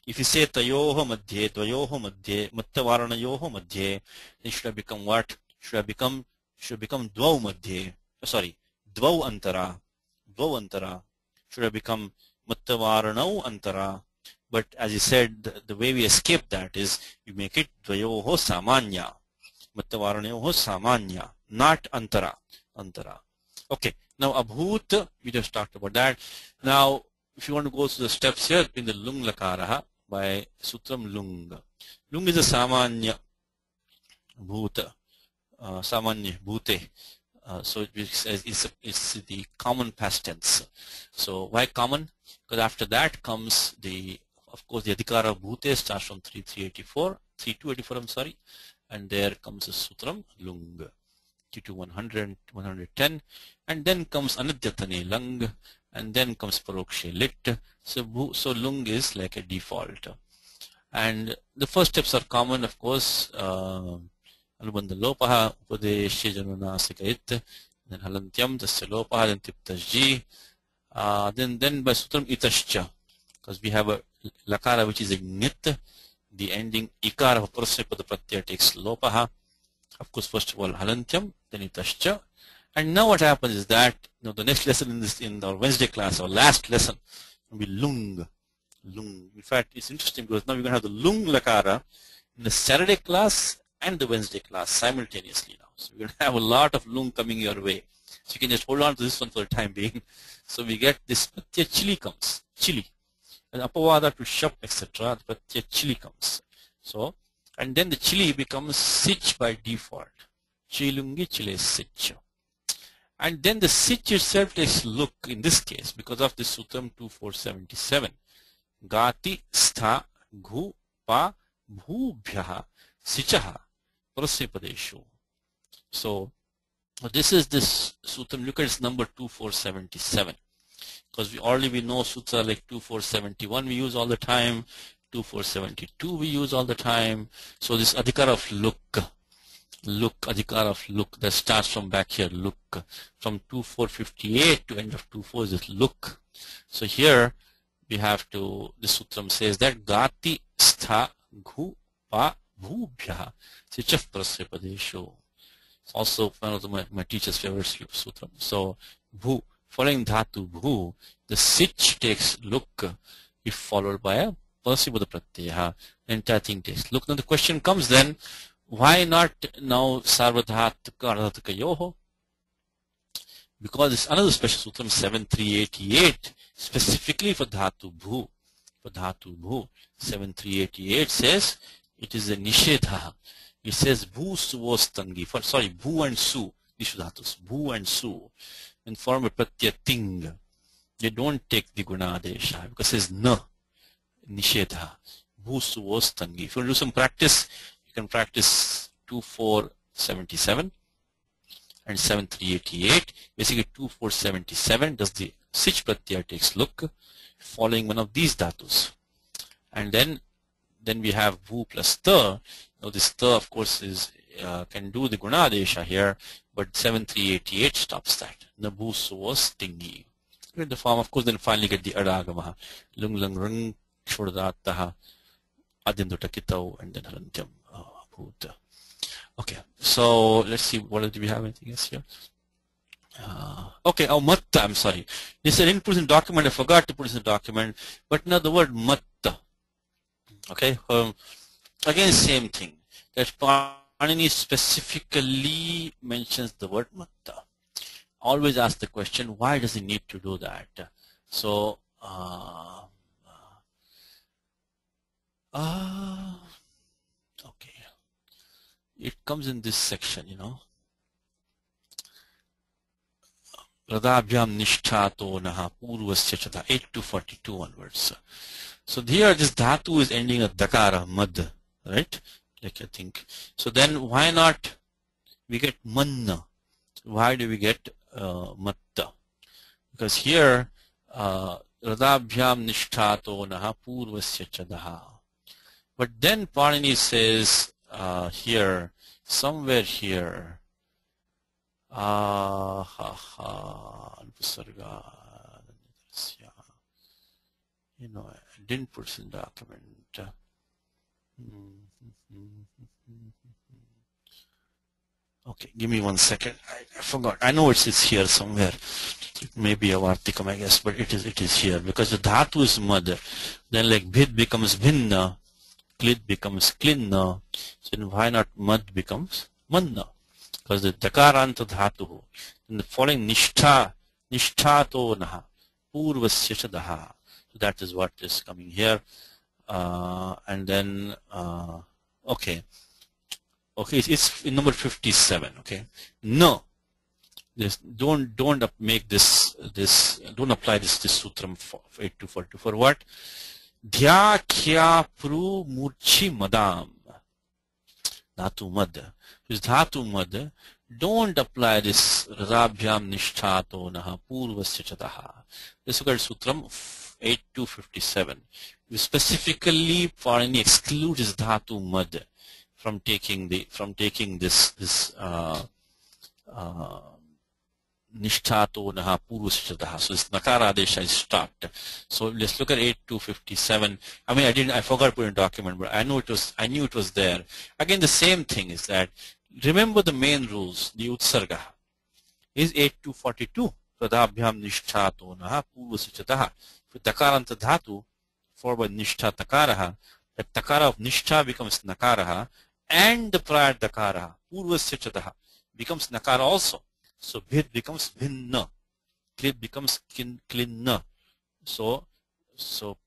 If you say tayoho madhye, dvayoho madhye, mattavaranayoho madhye, then should have become what? Should have become dvau madhye. Sorry, dvau antara. Should have become mattavaranau antara. But as he said, the way we escape that is you make it dvayoho samanya. Mattavaranayoho samanya. Not antara. Okay. Now abhut, we just talked about that. Now, if you want to go through the steps here in the lung lakaraha by sutram lung. Lung is a samanya bhuta. Samanya bhute. So it's the common past tense. So why common? Because after that comes of course the adhikara of bhute starts from 3284, I'm sorry, and there comes a sutram lung, 100, 110, and then comes anadyatane lung, and then comes parokshe lit. So lung is like a default, and the first steps are common, of course. Anubandha lopaha upadeshe janunasika then halantyam tasya lopaha, then tiptasji, then by sutram itascha, because we have a lakara which is a nit, the ending ikara of prasyapada pratyaya takes lopaha. Of course, first of all halantyam, then itascha. And now what happens is that the next lesson in our Wednesday class, our last lesson, will be lung. In fact, it's interesting because now we're going to have the lung lakara in the Saturday class and the Wednesday class simultaneously now. So we're going to have a lot of lung coming your way. So you can just hold on to this one for the time being. So we get this pratyaya chili comes. Chili. And apavada to shap, etc. The pratyaya chili comes. So, and then the chili becomes sich by default. Chilungi chile sich. And then the sich itself takes look in this case because of the sutram 2477. Gati stha ghu pa bhubhyaha sichaha prasyapadeshu. So this is this sutram. Look at its number 2477. Because we know sutra like 2471 we use all the time, 2472 we use all the time. So this adhikara of look, adhikara of look that starts from back here, look, from 2458 to end of 24 is this look. So here we have to, the sutram says that gati stha ghu pa bhubhya sichaf prasyapadesho. It's also one of my teacher's favorite sutram. So bhu, following dhatu bhu, the sich takes look if followed by a prasyapada pratyaya. The entire thing takes look. Now the question comes then, why not now sarvadhataka ardhataka yoho? Because it's another special sutram 7388 specifically for dhatu bhu. For dhatu bhu, 7388 says it is a nishedha. It says bhu suvostangi. Sorry, bhu and su. Nishudhatus. Bhu and su. And form a pratyating. They don't take the gunadesha because it says na. Nishedha. Bhu suvostangi. If you want to do some practice, you can practice 2477 and 7388. Basically 2477 does the sich pratyaya takes look following one of these dhatus. And then we have bhu plus ta. Now this ta of course is can do the gunadesha here, but 7388 stops that. Na bhu suvos tingi. in the form, of course, then finally get the adagamaha. Lung lung rung shodataha adindutakitau and then harantyam bhuta. Okay, so let's see, what do we have anything else here? Okay, oh, matta, I'm sorry. They said I didn't put it in the document, I forgot to put it in the document, but now the word matta. Okay, again, same thing. That Panini specifically mentions the word matta. Always ask the question, why does he need to do that? So, okay, it comes in this section, you know. Radhabhyam nishthato naha purvasya chata 8 to 42 onwards. So here this dhatu is ending at dakara, mad, right? Like I think. So then why not we get manna? Why do we get matta? Because here radhabhyam nishthato naha purvasya chadaha. But then Panini says here, somewhere here, Sarga, you know, I didn't put it in the document. Okay, give me 1 second. I forgot. I know it's here somewhere. It may be a vartikam, I guess, but it is here because the dhatu is mad. Then like bhid becomes bhinna, klit becomes klinna. So then why not mad becomes manna? Because the dakaranta dhatu. In the following nishtha, nishthato naha, purvasya chadaha. So that is what is coming here. And then, okay. Okay, it's in number 57. Okay, no, this don't make this don't apply this sutram for 8 to 42 for what? Dhya kya pru murchi madam dhatu mad. This dhatu mad. Don't apply this radhabhyam nishthato naha purvasya chadaha. Let's look at sutram 8 to 57. We specifically Panini excludes this dhatu mad from taking this nishthato naha purvasya chadaha. So this nakara adesha is stopped. So let's look at 8 to 57. I mean, I forgot to put in a document, but I knew it was there. Again, the same thing is that remember the main rules. The utsarga is 8 to 42. Radhabhyam nishthato naha purvasya chadaha. For takaranta dhatu, followed by nishtha takaraha, the takara of nishtha becomes nakaraha, and the prior dakara, purvasya chadaha, becomes nakara also. So bhid becomes bhinna, klit becomes klinna, so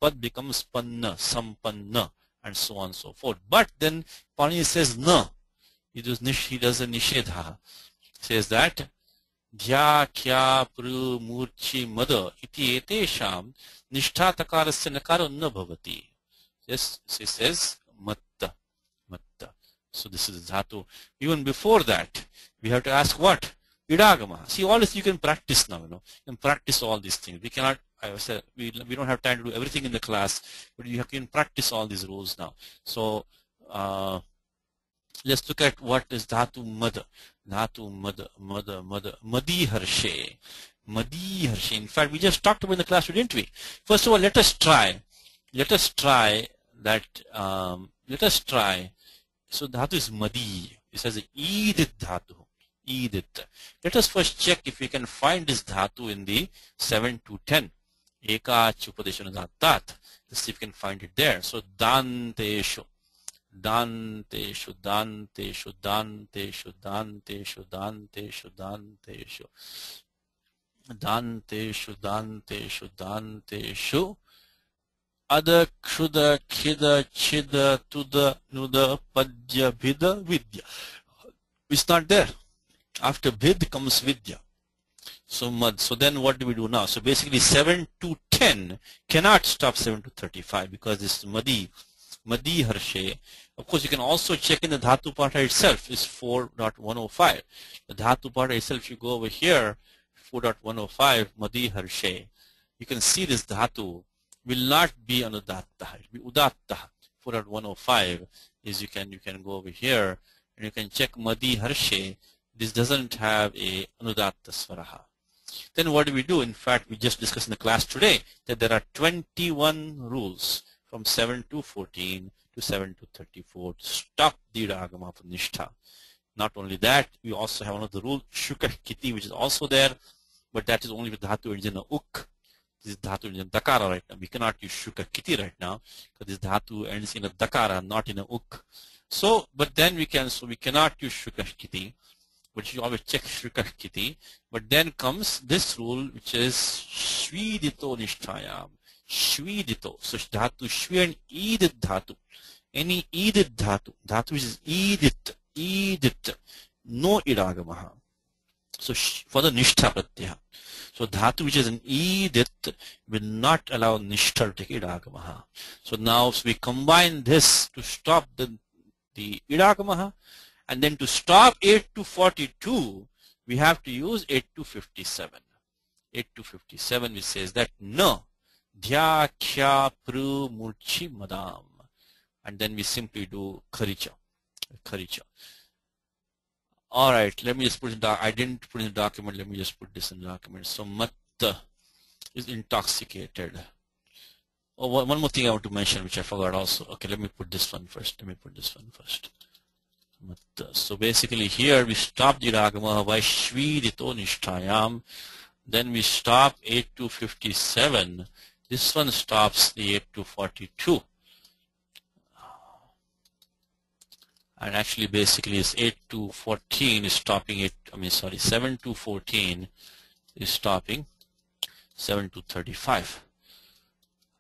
pad becomes panna, sampanna, and so on and so forth. But then Panini says na. He does a nishedha. Says that dhya kya pru murchi mada iti etesham nishtha takarasya nakaro na bhavati. Yes, he says matta. So this is dhatu. Even before that, we have to ask what? Idagama. See, all this you can practice now, you know. You can practice all these things. We cannot, I said, we don't have time to do everything in the class, but you can practice all these rules now. So, let's look at what is dhatu mad. Dhatu mad. Madi harshe. In fact, we just talked about in the class, didn't we? First of all, let us try that, so dhatu is madi. It says idit dhatu. Idit. Let us first check if we can find this dhatu in the 7 to 10. Eka chupadeshana dhatat. Let's see if we can find it there. So danteshu. Danteshu. Ada, kshuda, khida, chida, tuda, nuda, padya, bhida, vidya. It's not there. After bhid comes vidya. So mad. So then what do we do now? So basically 7 to 10 cannot stop 7 to 35 because this madi harshe. Of course, you can also check in the dhatu pata itself is 4.105. The dhatu pata itself, you go over here, 4.105 madi harshe. You can see this dhatu will not be anudatta. It will be udatta. 4.105 is you can go over here and you can check madi harshe. This doesn't have a anudatta svaraha. Then what do we do? In fact, we just discussed in the class today that there are 21 rules from 7 to 14 to 7 to 34 to stop the idagama for nishtha. Not only that, we also have another rule, shukah kiti, which is also there, but that is only with dhatu ends in a uk. This is dhatu ends in dakara right now. We cannot use shukah kiti right now because this dhatu ends in a dakara, not in a uk. So, but then we cannot use shukah kiti, but you always check shukah kiti. But then comes this rule, which is shvidito nishtayam. Shvidito. So dhatu shvi and edit dhatu. Any edit dhatu which is edit, no idagamaha. So for the nishtha pratyaya. So dhatu which is an edit will not allow nishtha to take idagamaha. So now we combine this to stop the idagamaha, and then to stop 8 to 42 we have to use 8 to 57. 8 to 57 which says that no dhya kya pru murchi madam, and then we simply do kharicha. All right, let me just put it in I didn't put in the document. Let me just put this in the document. So matta is intoxicated. Oh, one more thing I want to mention which I forgot also. Okay, let me put this one first. Matta. So basically here we stop the idagama by shvidito nishtayam. Then we stop 8 to 57. This one stops the 8 to 42. And actually basically it's 8 to 14 is stopping it, 7 to 14 is stopping 7 to 35.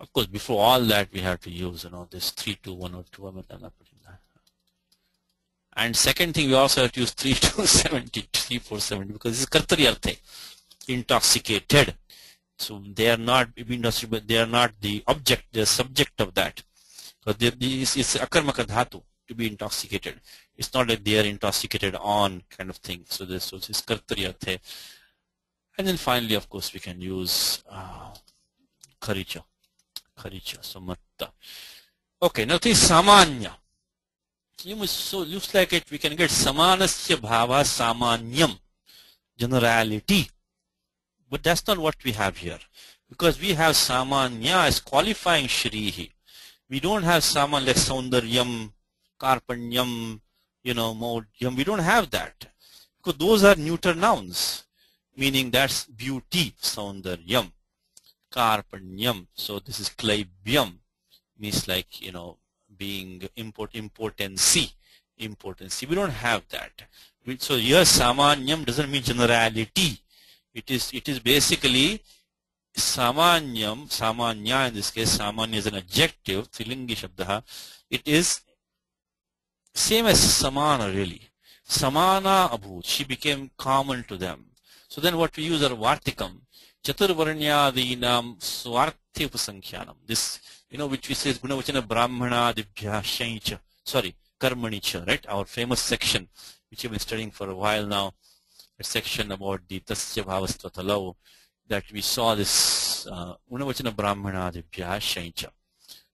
Of course, before all that we have to use, this 3 to 1 or 2. I'm not putting that. And second thing, we also have to use 3 to 70, 3, 4, 70, because this is kartari arthe, intoxicated. So they are not the object, the subject of that. So it's akarmaka dhatu, to be intoxicated. It's not like they are intoxicated on kind of thing. So this is kartari arthe. And then finally, of course, we can use kharicha. So matta. Okay, now this is samanya. So looks like it. We can get samanasya bhava samanyam, generality. But that's not what we have here, because we have samanya as qualifying shrihi. We don't have saman like saundaryam, karpanyam, maudyam. We don't have that, because those are neuter nouns, meaning that's beauty, saundaryam, karpanyam. So this is klaibyam, means like, being importancy. We don't have that. So here samanyam doesn't mean generality. It is basically samanya in this case. Samanya is an adjective, trilingi shabdaha. It is same as samana really. Samana abhut. She became common to them. So then what we use are vartikam. Chaturvarnyadinam swarthi upasankhyanam. This, which we say is gunavachana brahmana dibhya shaincha. Sorry, karmanicha, right? Our famous section, which we've been studying for a while now. A section about the tasya bhavastvatalav, that we saw this gunavachana brahmana dibhya shaincha.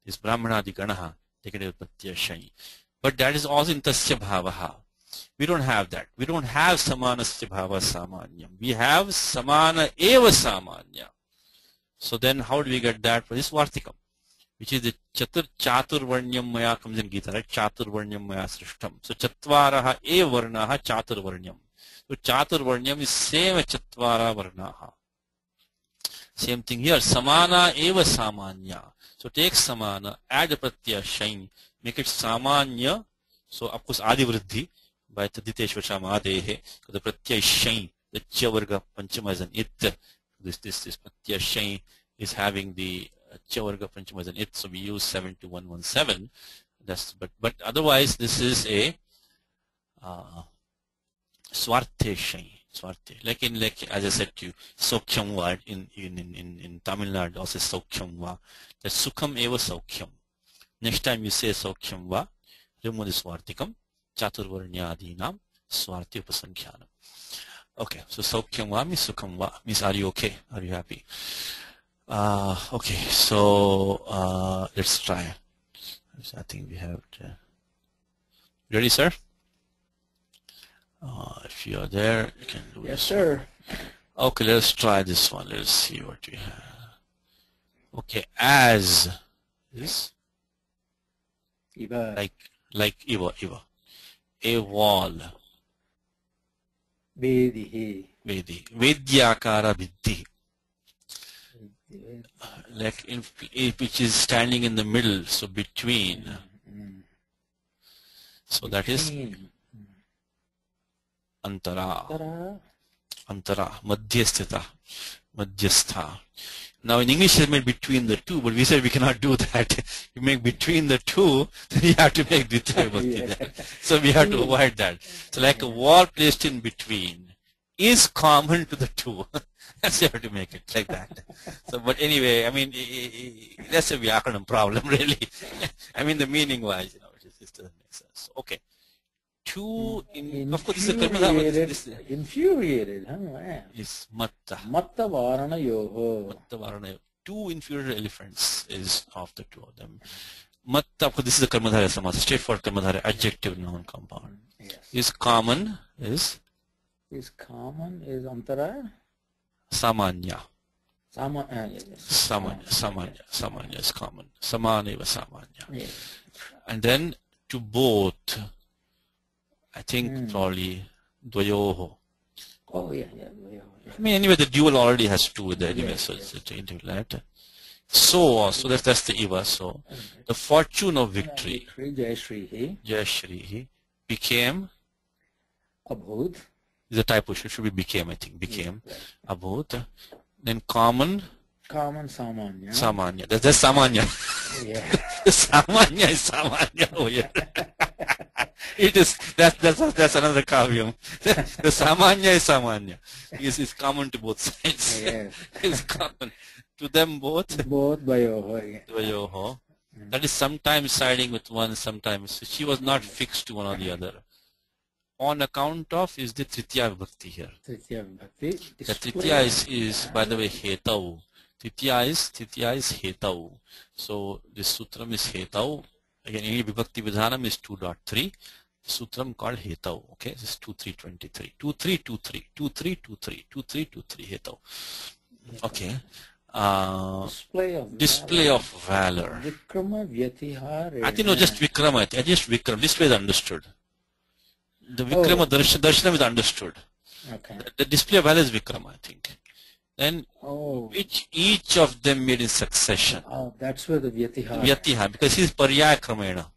This brahmana di ganaha, negative pratyaya shain. But that is also in tasya bhavaha. We don't have that. We don't have samanasya bhava samanyam. We have samana eva samanya. So then how do we get that? For this vartikam, which is the chaturvarnyam maya comes in Gita, right? Chaturvarnyam maya srishtam. So chatvaraha eva varnaha chaturvarnyam. So chaturvarnyam is same as chatvara varnaha. Same thing here. Samana eva samanya. So take samana, add a pratyaya shain, make it samanya. So of course adi vriddhi by taditeshva shamadehe. So the pratyaya shain, the chavarga panchama is an it. This pratyaya shain is having the chavarga panchama is an it. So we use 7 to 117. But otherwise this is a swarte shain. Swarte. Like as I said to you, Saukhyam word in Tamil Nadu also Saukhyam va. That's Sukham eva Saukhyam. Next time you say Saukhyam va, remove this Vartikam, Chaturvarnyadinam, Swarti Upasankyanam. Okay, so Saukhyam va means Sukham va, means are you okay? Are you happy? Okay, so let's try. I think we have to. Ready, sir? If you are there, you can do Yes, sir. Okay, let's try this one. Let's see what we have. Okay, as is Iva. like Iva. A wall. Vedihi. Vedyakara vidhi. Like which is standing in the middle, so between. So that is antara. Antara, madhyastha. Now in English it's made between the two, but we said we cannot do that. You make between the two, then you have to make Dvitiya Vibhakti. So we have to avoid that. So like a wall placed in between is common to the two. That's how you have to make it like that. So, but anyway, I mean, that's a Vyakaranam problem, really. I mean, the meaning wise, it just doesn't make sense. Okay. Of course, this is the infuriated, huh? Man. Is matta. Matta varana yoho. Matta varana yoho. Two inferior elephants is of the two of them. Matta, of course, this is the Karmadhara Samasa, straightforward Karmadhara, adjective noun compound. Yes. Is common is antara. Samanya. Yes. Samanya is common. Samaneva samanya. Yes. And then to both, I think probably dvayoho. Oh yeah. I mean, anyway, the dual already has two with the anyway, so it's interlinked. So that's the Iva. So the fortune of victory. Jayashrihi became. Abhut. Is a typo. Should be became. I think became. Abhut. Then common. Samanya. Samanya. That's Samanya. Yeah. Samanya is Samanya. Oh yeah. It is. That's another kavyam. The Samanya is Samanya. Is common to both sides. Yes. It's common to them both. Both Dvayoho. Dvayoho. That is sometimes siding with one, sometimes. She was not fixed to one or the other. On account of is the Tritiya Vibhakti here. Tritiya Vibhakti. The Tritiya is by the way Hetau. Tritiya is Hetau. So this sutram is Hetau. Again, any Vibhakti Vidhanam is 2.3. Sutram called Hetau. Okay, this is 2.3.23. 2.3.23. 2.3.23 Hetau. Okay. Display of valor. Vikrama Vyatihare. I think no, just Vikrama. Just Vikram. Display is understood. The Vikrama Darshanam is understood. Okay. The display of valor is Vikrama, I think. Then each of them made in succession. Oh, that's where the Vyatihara. Vyatihara, because he's Paryaya Kramena.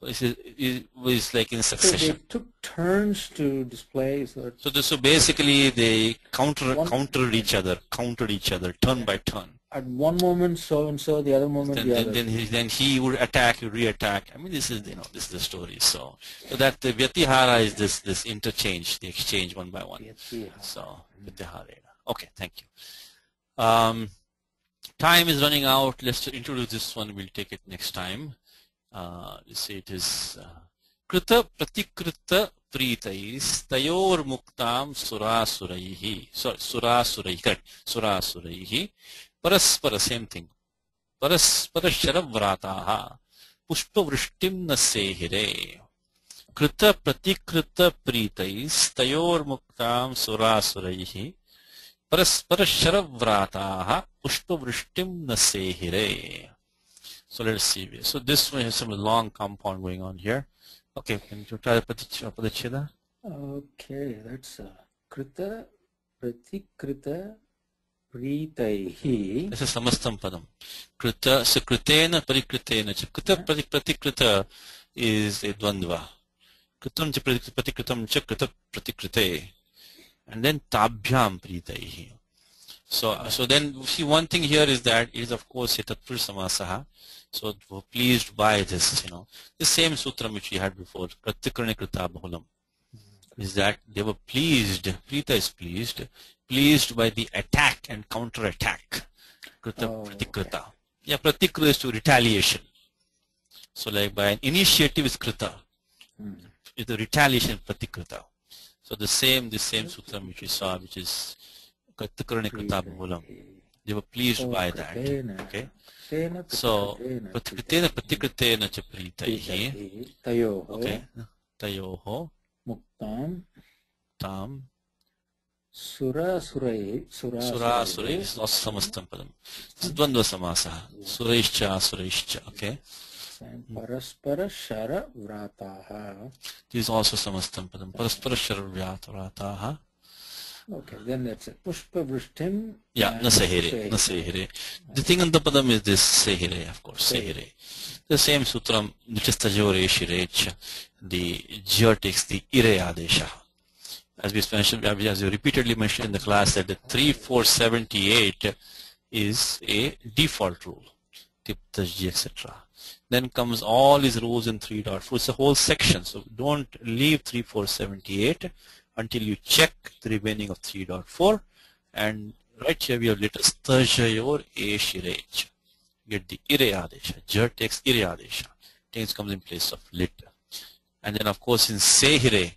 Is like in succession. So they took turns to display. So basically they countered each other, turn by turn. At one moment so and so, the other moment the other. Then he would attack, he would re-attack. I mean, this is the story. So that the Vyatihara is this interchange, the exchange one by one. Vyatihara. So Vyatihara. Okay, thank you. Time is running out. Let's introduce this one. We'll take it next time. Let's say it is Krita Pratikrita Pritais Tayor Muktam Surasurahi. Sorry, Surasurahi. Correct. Surasurahi. Paraspara, same thing. Paraspara Sharavrataha. Pushpa Vrishtim Nasehire. Krita Pratikrita Pritais Tayor Muktam Surasurahi. Paraspara Sharavrataha. Pushpa Vrishtim Nasehire. So let's see. So this one has some long compound going on here. Okay, can you try the Padicheda? Okay, that's Krita Pratikrita Pritaihi. This is Samastam Padam. Krita, so Kritena Parikritena. Krita Pratikrita is a Dvandva. Kritam cha Pratikritam cha Krita Pratikrite. And then Tabhyam Pritaihi. So then see, one thing here is that it is of course a Tatpur Samasaha. So we're pleased by this, the same sutram which we had before, Kratikarne Krita Bahulam, is that they were pleased, Prita is pleased by the attack and counter-attack. Krita Pratikrita. Okay. Yeah, Pratikrita is to retaliation. So like by an initiative is Krita. It's the retaliation Pratikrita. So the same sutram which we saw, which is Kratikarne Krita Bahulam. They were pleased by that. Okay. So, Pratikritena cha Pritaihi. Tayoho. Okay. Tayoho. Muktam. Tam. Sura Surai. Sura Surai is also samastam padam. It's dvandva samasa. Suraishcha, Suraishcha. Okay. And Paraspara Shara Vrataha. This is also samastam padam. Paraspara shara vrataha. Okay, then that's it. Pushpa Vrishtim. Yeah, Nasehere. Nasehere. The thing on the padam is this Sehere, of course. Sehere. The same sutram, Nichastajore Shirech. The Jya takes the Ire Adesha. As we mentioned, as you repeatedly mentioned in the class, that the 3478 is a default rule. Tip, Tajji, etc. Then comes all these rules in 3.4. It's a whole section. So don't leave 3478 until you check the remaining of 3.4. And right here we have letters Tajayor E Shirech. Get the Ire Adesha. Jya takes Ire Adesha. Things comes in place of lit. And then of course in Sehire,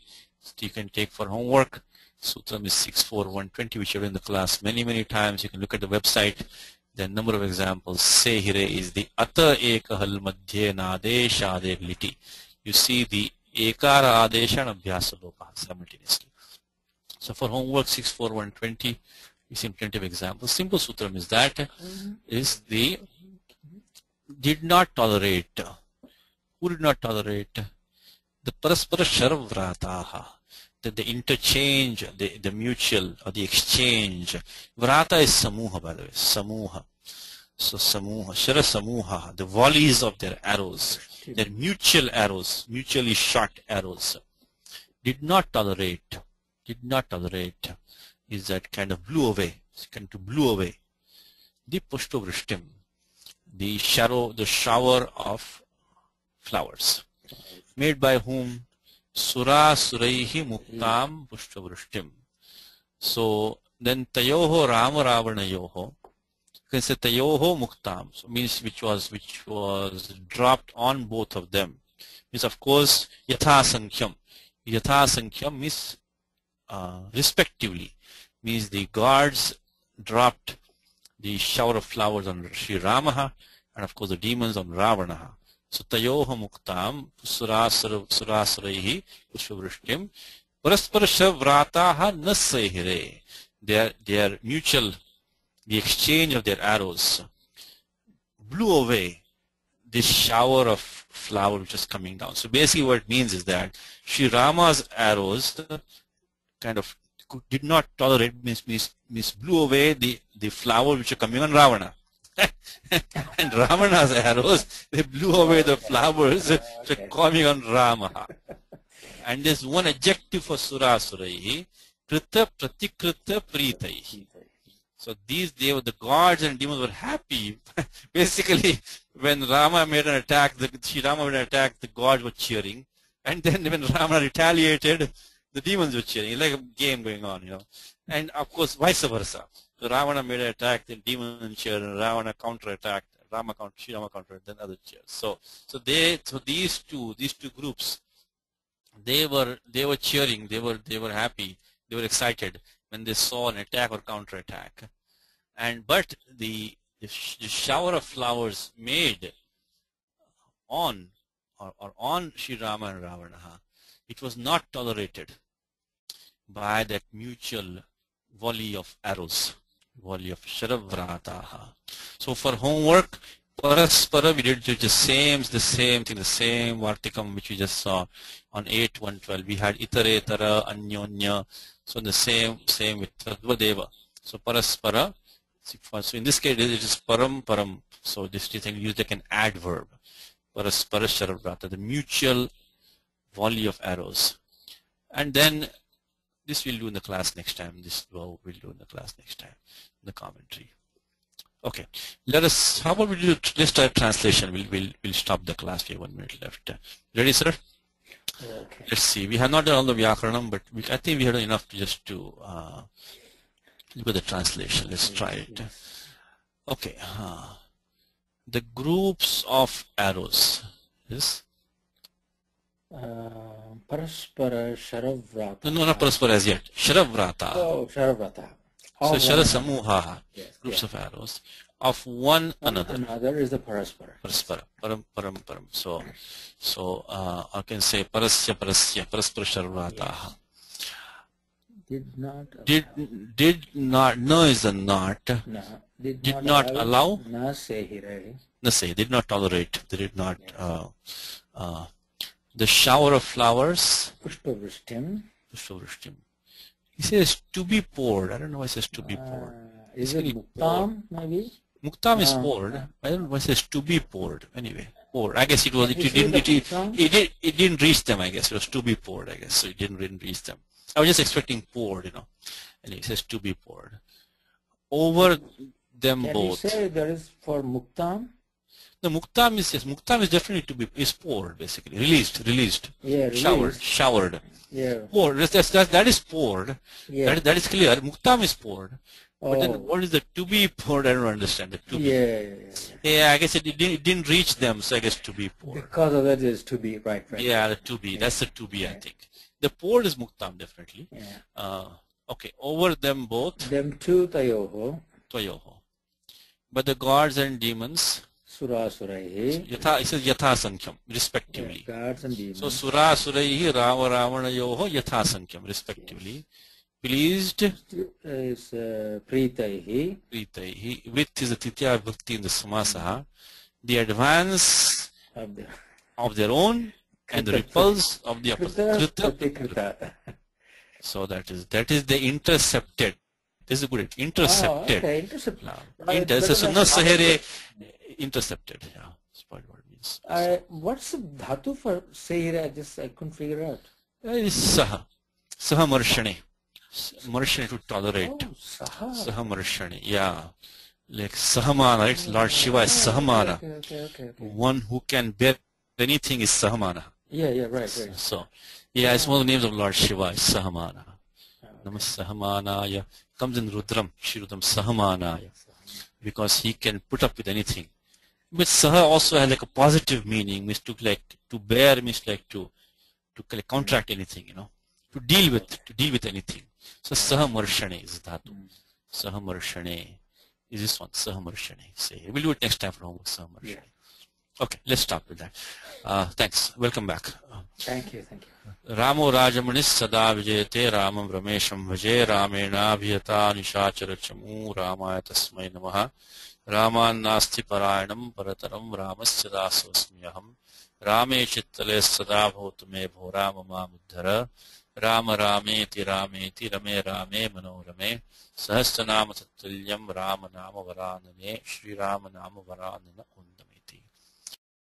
you can take for homework. Sutram is 64120, which are in the class many times. You can look at the website. There are a number of examples. Sehire is the Ata Ekahal Madhye Nadesha Ade Liti. You see the Ekara Adesha and Abhyasa Lopa simultaneously. So for homework 64120, we see plenty of examples. Simple sutram is that is the did not tolerate. Who did not tolerate? The Paraspara Sharavrataha. The interchange, the mutual or the exchange. Vrata is Samuha, by the way. Samuha. So Samuha, Shara Samuha, the volleys of their arrows, their mutual arrows, mutually shot arrows. Did not tolerate is that kind of blew away. Blew away. The Pushto Vrishtim, the shower of flowers. Made by whom? Sura Suraihi Muktam Pushtavrishtim. So then Tayoho Rama Ravana Yoho. You can say Tayoho Muktam. So means which was dropped on both of them. Means of course Yatha Sankhyam. Yatha Sankhyam means respectively. Means the gods dropped the shower of flowers on Sri Ramaha and of course the demons on Ravanaha. So Tayoha Muktam Surasaraihi Pushpavrishtim Paraspara Shavrataha Nasehire. Their mutual, the exchange of their arrows blew away this shower of flower which is coming down. So basically what it means is that Sri Rama's arrows kind of did not tolerate, means blew away the flower which are coming on Ravana. And Ravana's arrows, they blew away the flowers which are coming on Rama. And there's one adjective for Surasurahi, Krita Pratikrita Pritaihi. So the gods and demons were happy. Basically, when Rama made an attack, the gods were cheering. And then when Rama retaliated, the demons were cheering. It's like a game going on, And of course, vice versa. So Ravana made an attack, then demons cheered, and Ravana counterattacked. Sri Rama countered, then other cheers. So these two groups, they were cheering, they were happy, they were excited when they saw an attack or counterattack. But the shower of flowers made on Sri Rama and Ravana, it was not tolerated by that mutual volley of arrows, volley of Sharavrataha. So for homework, Paraspara, we did the same thing, the same Vartikam which we just saw on 8.1.12. We had Itare, Tara, Anyonya. So the same with Tadvadeva. So Paraspara. So in this case, it is Param. So this thing used like an adverb. Paraspara Sharavrata, the mutual volley of arrows. And then this we'll do in the class next time. We'll do in the class next time, in the commentary. Okay. How about let's try translation. We'll stop the class. We have 1 minute left. Ready, sir? Okay. Let's see. We have not done all the Vyakaranam, but I think we had enough to look at the translation. Let's try it. Okay. The groups of arrows. Yes? Paraspara Sharavrata. No, not Paraspara as yet. Sharavrata. Oh, Sharavrata. So Sharasamuha, groups of arrows of one another. Another is the Paraspara. Paraspara. Param. So I can say Parasya, Paraspara Sharavrataha. Did not. Did not. No is a not. No. Did not allow. Na sehire. No say. Did not tolerate. They did not. The shower of flowers. Pushpavrishtim. Pushpavrishtim. He says to be poured. I don't know why it says to be poured. Is it muktam maybe? Muktam is poured. I don't know why it says to be poured. Anyway, poured. I guess it was. It didn't reach them. I guess it was to be poured. I guess so. It didn't reach them. I was just expecting poured, you know. And it says to be poured over them both. Can you say there is for muktam? The muktam is yes. Muktam is definitely to be is poured basically. Released. Yeah. Released. Showered. Yeah. Poured. That is poured. Yeah. That is clear. Muktam is poured. But then Oh. what is the to be poured? I don't understand. The to be. Yeah. I guess it didn't reach them, so I guess to be poured. Because of that is to be, right. Yeah, the to be. That's the to be, I think. The poured is muktam, definitely. Yeah. Okay, over them both. Them two tayoho. Tvayoho. But the gods and demons. Sura suraihi. It says yatha sankham, respectively. Yeah, gods and demons. So sura suraihi rava ravanayoho yatha sankham, respectively. Pleased. Is pritaihi. Pritaihi. With is a titya vibhakti in the samasaha. The advance of their own and the repulse of the opposite. Krita. So that is the intercepted. This is good. Intercepted. Okay, intercepted. Intercepted. Yeah, that's what it means. What's the dhatu for sehira? I couldn't figure out. It is saha. Saha marshane. Marshane to tolerate. Oh, saha. Saha marshane. Yeah. Like Sahamana, right? Lord Shiva is Sahamana. Okay. One who can bear anything is Sahamana. Yeah, right. So, yeah, it's one of the names of Lord Shiva is Sahamana. Namas Sahamanaya. Comes in Rudram, Shirudam Sahamanaya. Because he can put up with anything. But Saha also has like a positive meaning, means to bear, means like to contract anything, you know. To deal with anything. So Saha Marshane is dhatu. Saha Marshane. Is this one Sahamarshane? Say we'll do it next time for homework. Sahamarshane. Yeah. Okay, let's stop with that. Thanks. Welcome back. Thank you. Ramo Rajamanis Sada Vijayate Ramam Ramesham Vaje Ramena Bhyata Nishachara Chamu Ramaya Tasmai Namaha Raman Nasti Parayanam Parataram Ramasya Dasosmyaham Rame Chittale Sada Bhotame Bhorama Muddhara Rama Rameti Rame Rame Manorame Sahasranama Tattuliyam Rama Nama Varanane Shri Rama Nama Varanana